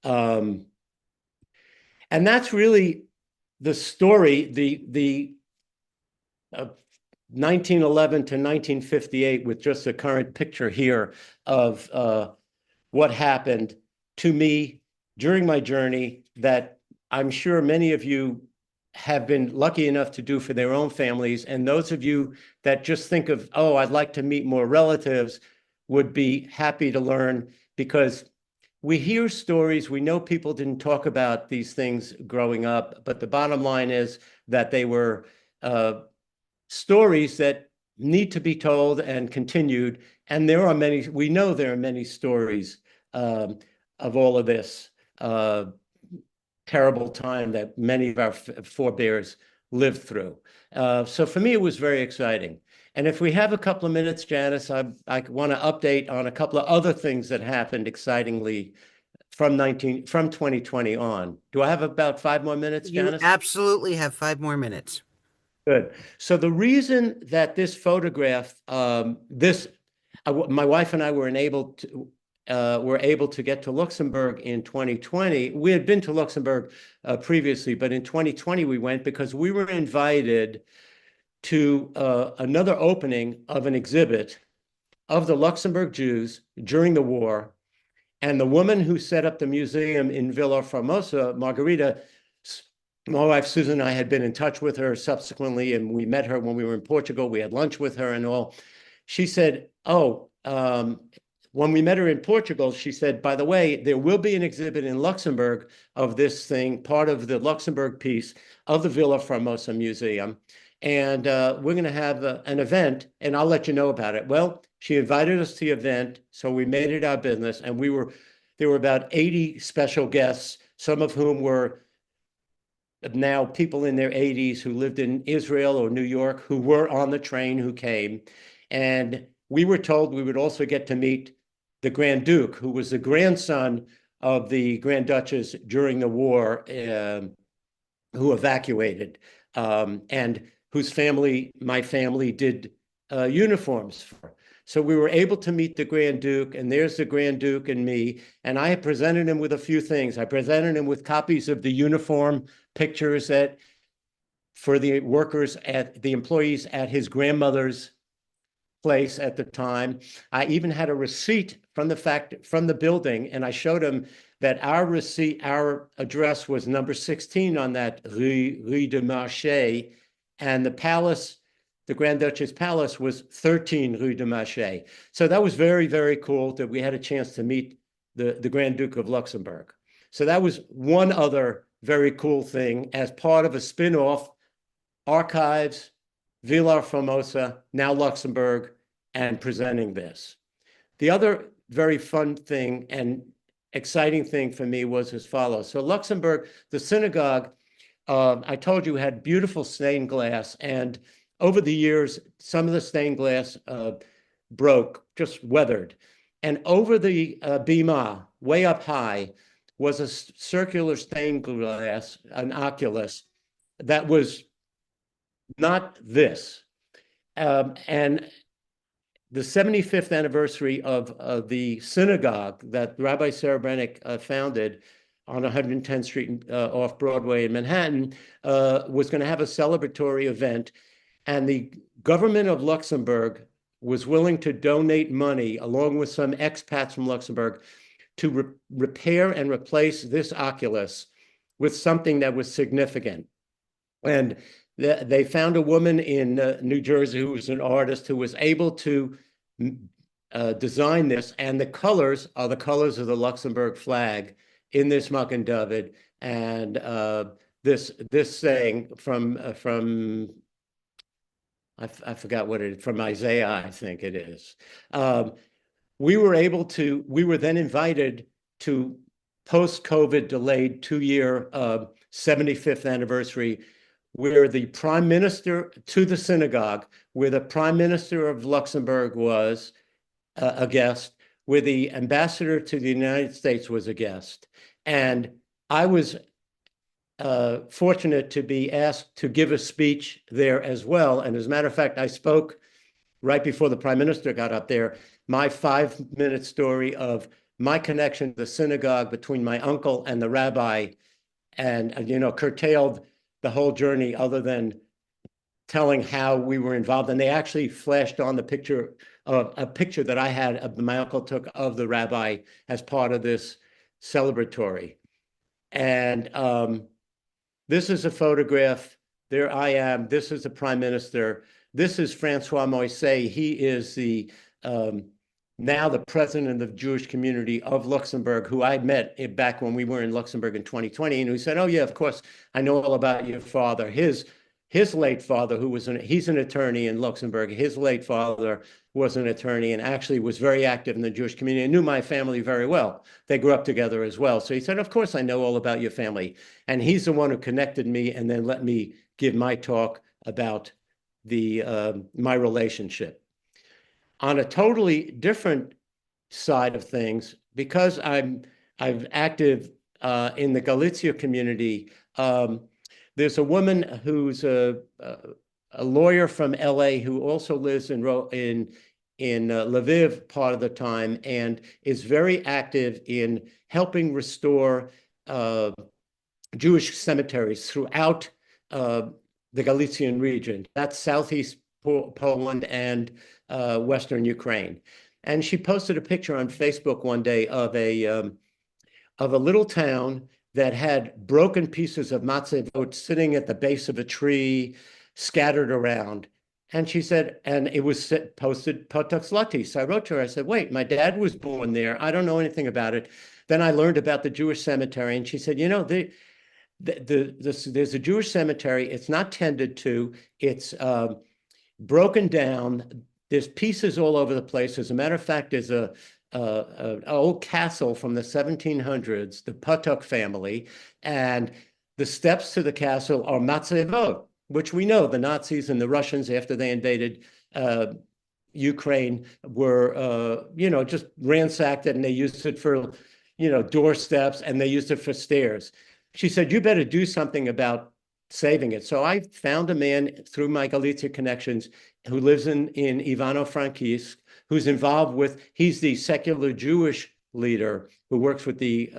And that's really the story, the 1911 to 1958, with just a current picture here of what happened to me during my journey that I'm sure many of you have been lucky enough to do for their own families. And those of you that just think of, oh, I'd like to meet more relatives, would be happy to learn, because we hear stories. We know people didn't talk about these things growing up, but the bottom line is that they were stories that need to be told and continued. And there are many, we know there are many stories of all of this terrible time that many of our forebears lived through. So for me, it was very exciting. And if we have a couple of minutes, Janice, I want to update on a couple of other things that happened excitingly from 2020 on. Do I have about 5 more minutes, Janice? You absolutely have 5 more minutes. Good. So the reason that this photograph, my wife and I were able to get to Luxembourg in 2020. We had been to Luxembourg previously, but in 2020 we went because we were invited to another opening of an exhibit of the Luxembourg Jews during the war. And the woman who set up the museum in Villa Formosa, Margarita, my wife Susan and I had been in touch with her subsequently, and we met her when we were in Portugal. We had lunch with her and all. She said, when we met her in Portugal, she said, by the way, there will be an exhibit in Luxembourg of this thing, part of the Luxembourg piece of the Villa Formosa Museum. And we're going to have an event, and I'll let you know about it. Well, she invited us to the event, so we made it our business, and there were about 80 special guests, some of whom were now people in their 80s who lived in Israel or New York, who were on the train, who came. And we were told we would also get to meet the Grand Duke, who was the grandson of the Grand Duchess during the war, who evacuated, and whose family, my family, did uniforms for. So we were able to meet the Grand Duke, and there's the Grand Duke and me. And I presented him with a few things. I presented him with copies of the uniform pictures for the workers the employees at his grandmother's place at the time. I even had a receipt from the building, and I showed him that our address was number 16 on that Rue de Marché, and the palace, the Grand Duchess Palace, was 13 Rue de Marché. So that was very, very cool that we had a chance to meet the Grand Duke of Luxembourg. So that was one other very cool thing as part of a spin-off, Archives, Villa Formosa, now Luxembourg, and presenting this. The other very fun thing and exciting thing for me was as follows. So Luxembourg, the synagogue, I told you, had beautiful stained glass, and over the years, some of the stained glass broke, just weathered. And over the bima, way up high, was a circular stained glass, an oculus, that was not this. And the 75th anniversary of the synagogue that Rabbi Serebrennik founded on 110th Street off Broadway in Manhattan was going to have a celebratory event. And the government of Luxembourg was willing to donate money, along with some expats from Luxembourg, to repair and replace this oculus with something that was significant. And they found a woman in New Jersey who was an artist who was able to design this. And the colors are the colors of the Luxembourg flag in this Magen David. And this saying from I forgot what it is, from Isaiah, I think it is. We were then invited to post-COVID delayed 2-year 75th anniversary, where the prime minister to the synagogue, where the prime minister of Luxembourg was a guest, where the ambassador to the United States was a guest. And I was fortunate to be asked to give a speech there as well. And as a matter of fact, I spoke right before the prime minister got up there, my 5-minute story of my connection to the synagogue between my uncle and the rabbi, and curtailed the whole journey other than telling how we were involved. And they actually flashed on the picture of a picture that I had of my uncle took of the rabbi as part of this celebratory. And this is a photograph. There I am. This is the prime minister. This is Francois Moisset. He is the now the president of the Jewish community of Luxembourg, who I met back when we were in Luxembourg in 2020, and who said, "Oh yeah, of course, I know all about your father." His late father, he's an attorney in Luxembourg. His late father was an attorney and actually was very active in the Jewish community and knew my family very well. They grew up together as well. So he said, "Of course, I know all about your family." And he's the one who connected me and then let me give my talk about my relationship. On a totally different side of things, because I'm active in the Galicia community, there's a woman who's a lawyer from LA who also lives in Lviv part of the time and is very active in helping restore Jewish cemeteries throughout the Galician region. That's southeast Poland and Western Ukraine. And she posted a picture on Facebook one day of a little town that had broken pieces of matzevot sitting at the base of a tree, scattered around. And she said, and it was posted Potok. So I wrote to her, I said, "Wait, my dad was born there. I don't know anything about it." Then I learned about the Jewish cemetery, and she said, there's a Jewish cemetery. It's not tended to. It's broken down. There's pieces all over the place. As a matter of fact, there's an old castle from the 1700s, the Potok family, and the steps to the castle are matzevot, which we know the Nazis and the Russians, after they invaded Ukraine, were just ransacked it, and they used it for doorsteps, and they used it for stairs. She said, "You better do something about saving it." So I found a man through my Galicia connections who lives in Ivano-Frankivsk, who's involved he's the secular Jewish leader who works with the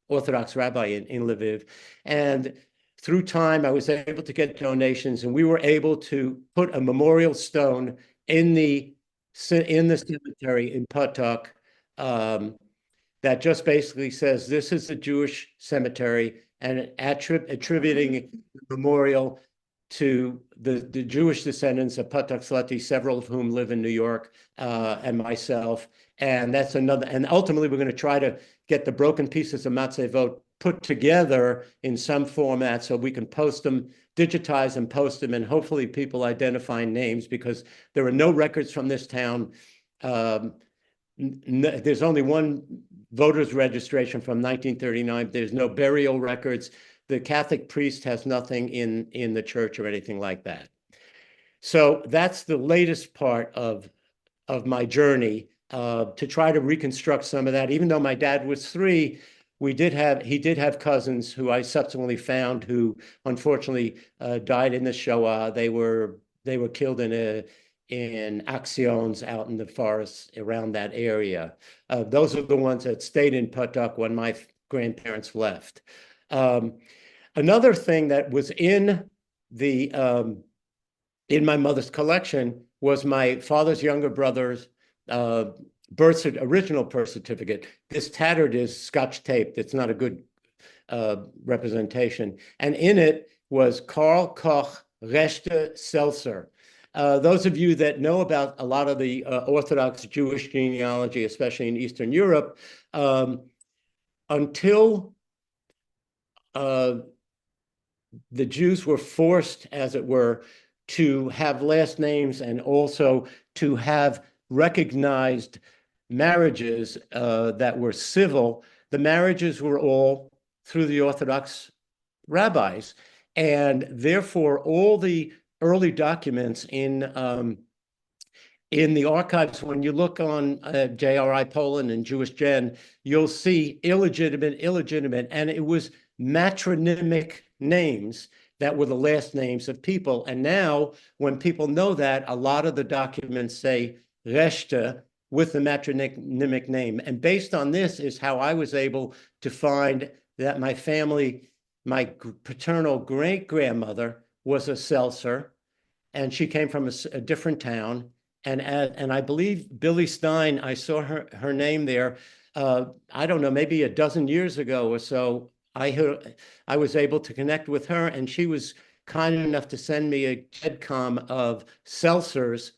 Orthodox rabbi in Lviv. And through time, I was able to get donations, and we were able to put a memorial stone in the cemetery in Potok that just basically says, "This is a Jewish cemetery," and attributing the memorial to the Jewish descendants of Potok, several of whom live in New York, and myself. And that's another. And ultimately, we're going to try to get the broken pieces of matzevot put together in some format so we can post them, digitize and post them, and hopefully people identify names, because there are no records from this town. There's only one voter's registration from 1939. There's no burial records. The Catholic priest has nothing in the church or anything like that. So that's the latest part of my journey to try to reconstruct some of that. Even though my dad was 3, he did have cousins who I subsequently found who unfortunately died in the Shoah. They were killed in in accions out in the forests around that area. Those are the ones that stayed in Pawtuck when my grandparents left. Another thing that was in my mother's collection was my father's younger brother's original birth certificate. This tattered is Scotch taped. It's not a good representation. And in it was Karl Koch Rechte Seltzer. Those of you that know about a lot of the Orthodox Jewish genealogy, especially in Eastern Europe, until the Jews were forced, as it were, to have last names and also to have recognized marriages that were civil. The marriages were all through the Orthodox rabbis, and therefore all the early documents in the archives, when you look on JRI Poland and Jewish Gen, you'll see illegitimate, and it was matronymic names that were the last names of people. And now, when people know that, a lot of the documents say Rechte with the matronymic name. And based on this is how I was able to find that my family, my paternal great-grandmother was a Seltzer, and she came from a different town. And I believe Billy Stein, I saw her name there, I don't know, maybe a dozen years ago or so. I was able to connect with her, and she was kind enough to send me a GEDCOM of Seltzers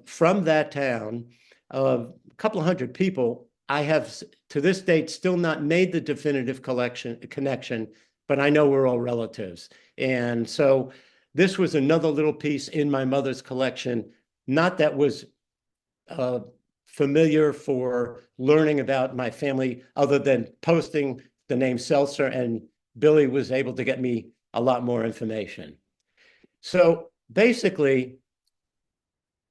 from that town, a couple of hundred people. I have, to this date, still not made the definitive connection, but I know we're all relatives. And so this was another little piece in my mother's collection, not that was familiar for learning about my family, other than posting the name Seltzer, and Billy was able to get me a lot more information. So basically,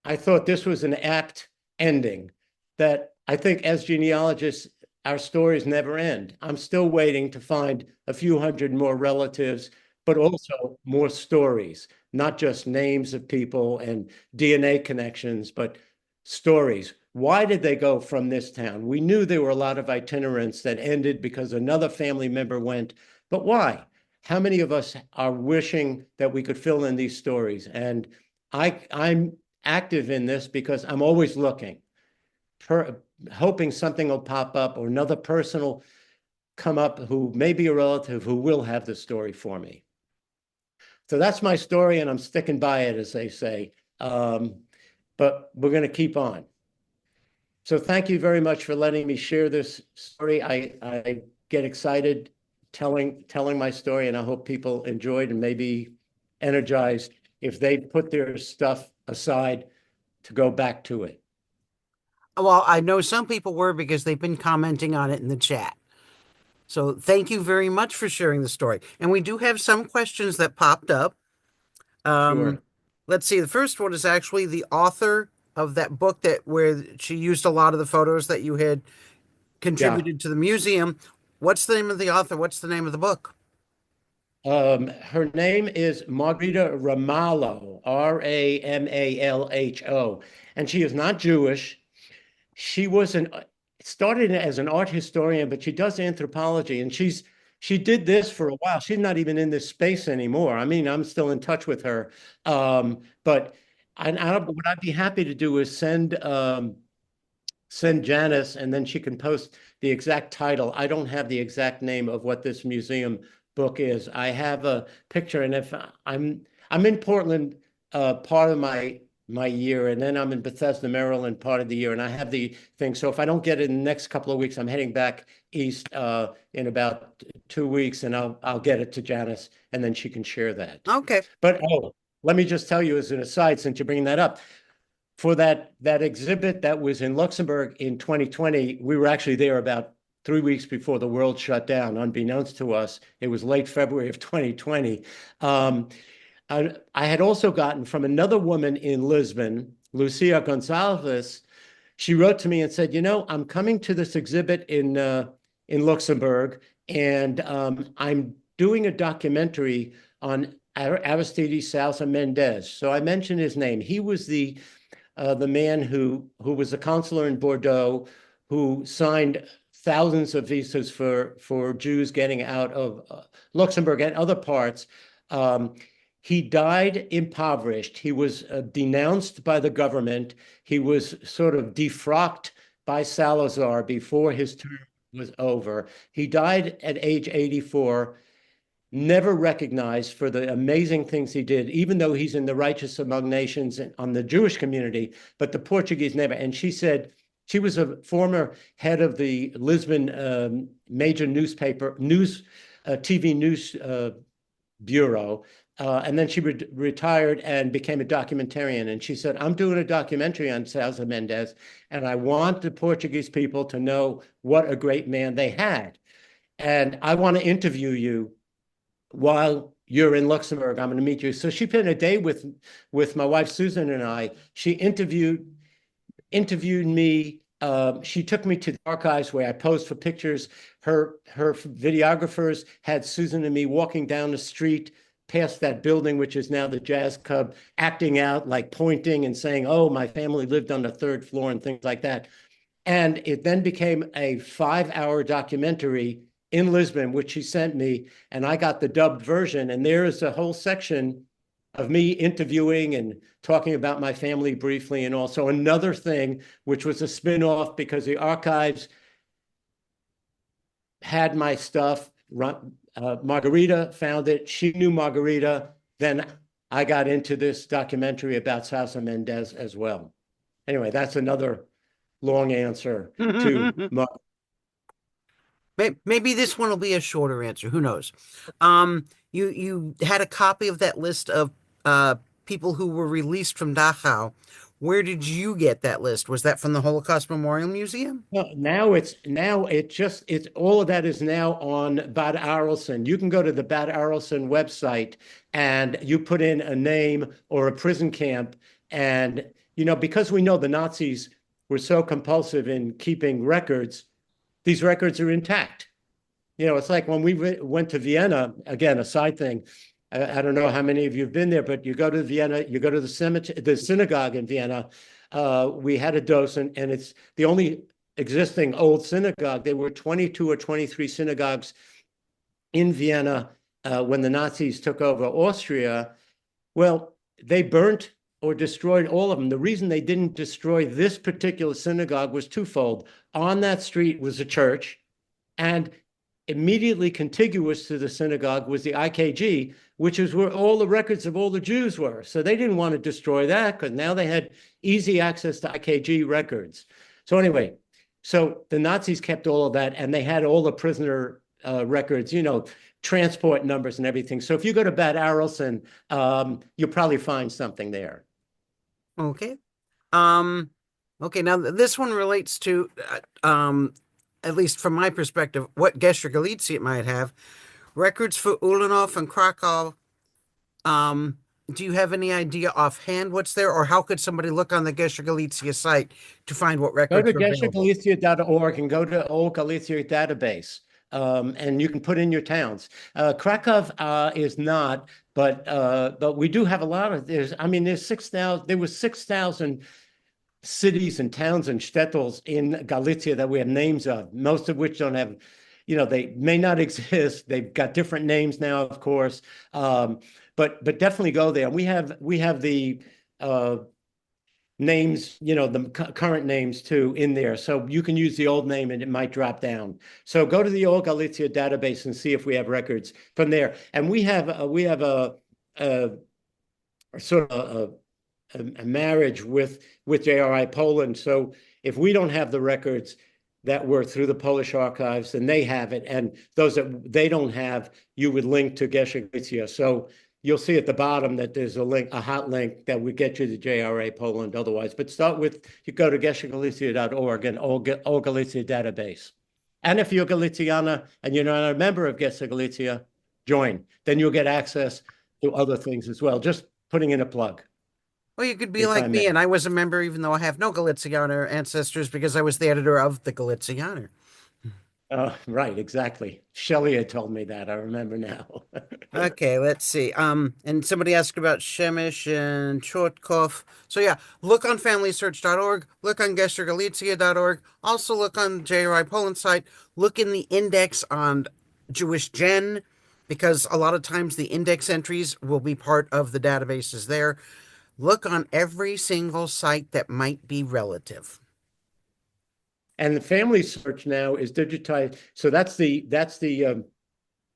I thought this was an apt ending, that I think as genealogists, our stories never end. I'm still waiting to find a few hundred more relatives, but also more stories, not just names of people and DNA connections, but stories. Why did they go from this town? We knew there were a lot of itinerants that ended because another family member went, but why? How many of us are wishing that we could fill in these stories? And I'm active in this because I'm always looking, hoping something will pop up or another person will come up who may be a relative who will have the story for me. So that's my story, and I'm sticking by it, as they say. But we're going to keep on. So thank you very much for letting me share this story. I get excited telling my story, and I hope people enjoyed and maybe energized if they put their stuff aside to go back to it. Well, I know some people were, because they've been commenting on it in the chat. So thank you very much for sharing the story. And we do have some questions that popped up. Sure. Let's see. The first one is actually the author of that book where she used a lot of the photos that you had contributed to the museum. What's the name of the author? What's the name of the book? Her name is Margarita Ramalho, Ramalho, and she is not Jewish. She started as an art historian, but she does anthropology, and she did this for a while. She's not even in this space anymore. I mean, I'm still in touch with her, but what I'd be happy to do is send Janice, and then she can post the exact title. I don't have the exact name of what this museum book is. I have a picture, and if I'm in Portland part of my year, and then I'm in Bethesda, Maryland part of the year, and I have the thing. So if I don't get it in the next couple of weeks, I'm heading back east in about 2 weeks, and I'll get it to Janice, and then she can share that. Okay. But let me just tell you as an aside, since you're bringing that up, for that exhibit that was in Luxembourg in 2020, we were actually there about 3 weeks before the world shut down, unbeknownst to us. It was late February of 2020. I had also gotten from another woman in Lisbon, Lucia Gonzalez. She wrote to me and said, I'm coming to this exhibit in Luxembourg, and I'm doing a documentary on Aristides Sousa Mendez. So I mentioned his name. He was the man who was a consular in Bordeaux, who signed thousands of visas for Jews getting out of Luxembourg and other parts. He died impoverished. He was denounced by the government. He was sort of defrocked by Salazar before his term was over. He died at age 84, never recognized for the amazing things he did, even though he's in the Righteous Among Nations and on the Jewish community, but the Portuguese never. And she said she was a former head of the Lisbon major newspaper, TV news bureau. And then she retired and became a documentarian. And she said, I'm doing a documentary on Sousa Mendez, and I want the Portuguese people to know what a great man they had. And I want to interview you while you're in Luxembourg. I'm going to meet you. So she spent a day with my wife, Susan, and I. She interviewed me. She took me to the archives where I posed for pictures. Her videographers had Susan and me walking down the street past that building, which is now the Jazz Club, acting out, like pointing and saying, oh, my family lived on the third floor and things like that. And it then became a 5-hour documentary in Lisbon, which she sent me, and I got the dubbed version. And there is a whole section of me interviewing and talking about my family briefly. And also another thing, which was a spin-off because the archives had my stuff. Margarita found it. She knew Margarita. Then I got into this documentary about Sousa Mendez as well. Anyway, that's another long answer to Margarita. Maybe this one will be a shorter answer. Who knows? You had a copy of that list of people who were released from Dachau. Where did you get that list? Was that from the Holocaust Memorial Museum? No, now it's all of that is now on Bad Arolsen. You can go to the Bad Arolsen website and you put in a name or a prison camp, and because we know the Nazis were so compulsive in keeping records, these records are intact. It's like when we went to Vienna, again, a side thing. I don't know how many of you have been there, but you go to Vienna, you go to the synagogue in Vienna. We had a docent, and it's the only existing old synagogue. There were 22 or 23 synagogues in Vienna when the Nazis took over Austria. Well, they burnt or destroyed all of them. The reason they didn't destroy this particular synagogue was twofold. On that street was a church, and immediately contiguous to the synagogue was the IKG, which is where all the records of all the Jews were. So they didn't want to destroy that because now they had easy access to IKG records. So anyway, so the Nazis kept all of that, and they had all the prisoner records, transport numbers and everything. So if you go to Bad Arolsen, you'll probably find something there. Okay. Okay, now this one relates to, at least from my perspective, what Gesher Galicia might have. Records for Ulanov and Krakow. Do you have any idea offhand what's there, or how could somebody look on the Gesher Galicia site to find what records are available? Go to geshergalicia.org and go to Old Galicia database, and you can put in your towns. Krakow is not, but we do have a lot of. There's 6,000. There was 6,000 cities and towns and shtetls in Galicia that we have names of, most of which don't have, they may not exist. They've got different names now, of course, but definitely go there. We have the names, the current names too in there. So you can use the old name and it might drop down. So go to the Old Galicia database and see if we have records from there. And we have a sort of a marriage with JRI Poland. So if we don't have the records that were through the Polish archives, then they have it. And those that they don't have, you would link to Gesher Galicia. So you'll see at the bottom that there's a hot link that would get you to JRA Poland otherwise. But start with, you go to geshergalicia.org and Old Galicia database. And if you're Galiciana and you're not a member of Gesher Galicia, join. Then you'll get access to other things as well. Just putting in a plug. Well, you could be like me, and I was a member, even though I have no Galicianer ancestors, because I was the editor of the Galicianer. Oh, right, exactly. Shelley had told me that. I remember now. Okay, let's see. And somebody asked about Shemish and Chotkov. So yeah, look on FamilySearch.org, look on GesherGalicia.org, also look on JRI Poland site, look in the index on Jewish Gen, because a lot of times the index entries will be part of the databases there. Look on every single site that might be relative. And the family search now is digitized. So that's the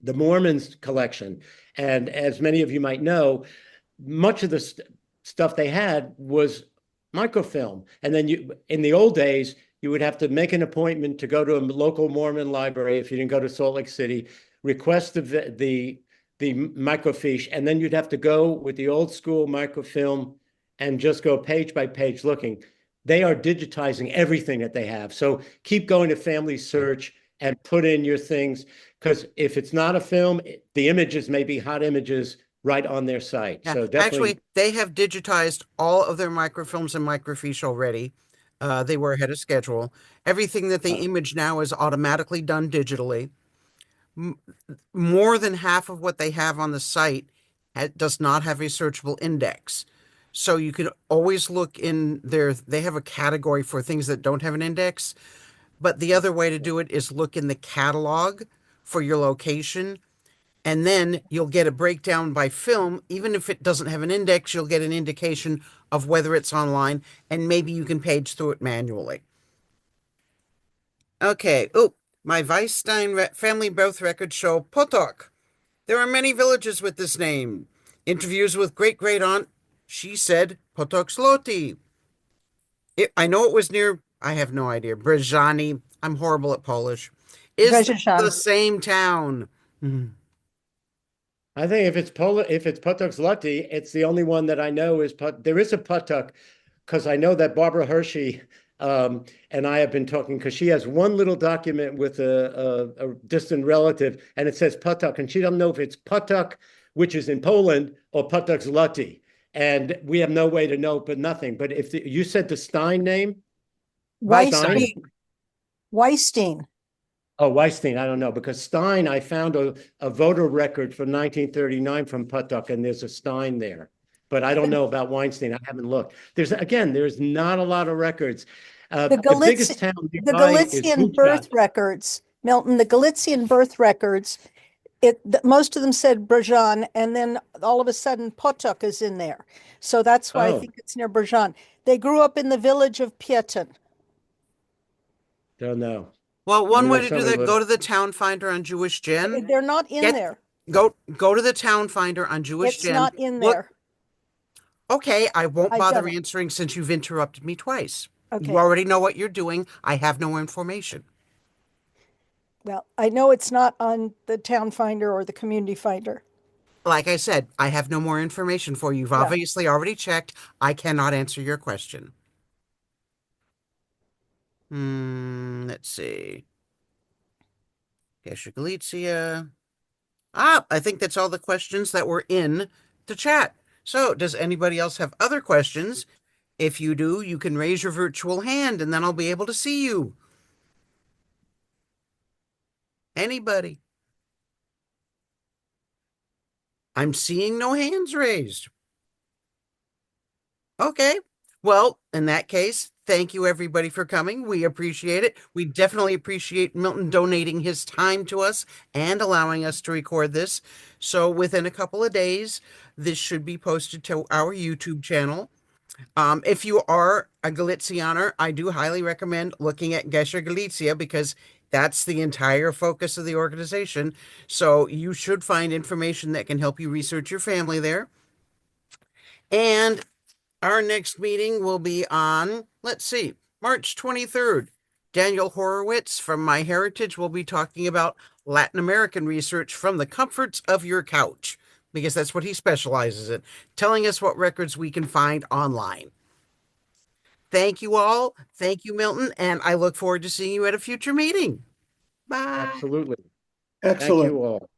Mormons collection. And as many of you might know, much of the stuff they had was microfilm. And then in the old days, you would have to make an appointment to go to a local Mormon library if you didn't go to Salt Lake City, request the microfiche, and then you'd have to go with the old school microfilm and just go page by page looking. They are digitizing everything that they have. So keep going to Family Search and put in your things, because if it's not a film, the images may be hot images right on their site. Yeah, So actually, definitely. they have digitized all of their microfilms and microfiche already. They were ahead of schedule. Everything that they uh, image now is automatically done digitally. M More than half of what they have on the site does not have a searchable index. So you can always look in there. They have a category for things that don't have an index. But the other way to do it is look in the catalog for your location, and then you'll get a breakdown by film. Even if it doesn't have an index, you'll get an indication of whether it's online, and maybe you can page through it manually. Okay. Oh, my Weisstein family birth records show Potok. There are many villages with this name. Interviews with great great aunt. She said Potoksloti. I know it was near, I have no idea, Brezhani. I'm horrible at Polish. Is this the Brzezian. same town? Hmm. I think if it's Potok Zloty, it's the only one that I know is there is a Potok, because I know that Barbara Hershey and I have been talking, because she has one little document with a distant relative, and it says Potok, and she doesn't know if it's Potok, which is in Poland, or Potok Zloty. And we have no way to know, but nothing. But if you said the Stein name, Stein? Weisstein. Weisstein. Weisstein. Oh, Weinstein, I don't know, because Stein, I found a voter record from 1939 from Puttuck, and there's a Stein there. But I don't know about Weinstein. I haven't looked. There's not a lot of records. The The biggest Galician, town the nearby is Galician Bucha. birth records, Milton, the Galician birth records, most of them said Brjan, and then all of a sudden Potok is in there. So that's why I Oh, think it's near Brjan. They grew up in the village of Pieton. don't know. Well, I one way know to do somebody that, lives. go to the town finder on Jewish Gen. They're not in Get there. go to the town finder on Jewish It's Gen. not in Look, there. okay, I won't I've bother done it. answering since you've interrupted me twice. You Okay. already know what you're doing. I have no information. Well, I know it's not on the town finder or the community finder. Like I said, I have no more information for you. You've Yeah. obviously already checked. I cannot answer your question. Let's see. Gesher Galicia. I think that's all the questions that were in the chat. So, does anybody else have other questions? If you do, you can raise your virtual hand and then I'll be able to see you. Anybody? I'm seeing no hands raised. Okay. Well, in that case, thank you everybody for coming. We appreciate it. We definitely appreciate Milton donating his time to us and allowing us to record this. So within a couple of days, this should be posted to our YouTube channel. If you are a Galicianer, I do highly recommend looking at Gesher Galicia, because that's the entire focus of the organization. So you should find information that can help you research your family there. And our next meeting will be on, let's see, March 23rd. Daniel Horowitz from MyHeritage will be talking about Latin American research from the comforts of your couch, because that's what he specializes in, telling us what records we can find online. Thank you all. Thank you, Milton. And I look forward to seeing you at a future meeting. Bye. Absolutely. Thank Excellent. you all.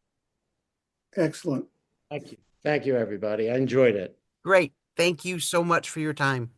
Excellent. Thank you. Thank you, everybody. I enjoyed it. Great. Thank you so much for your time.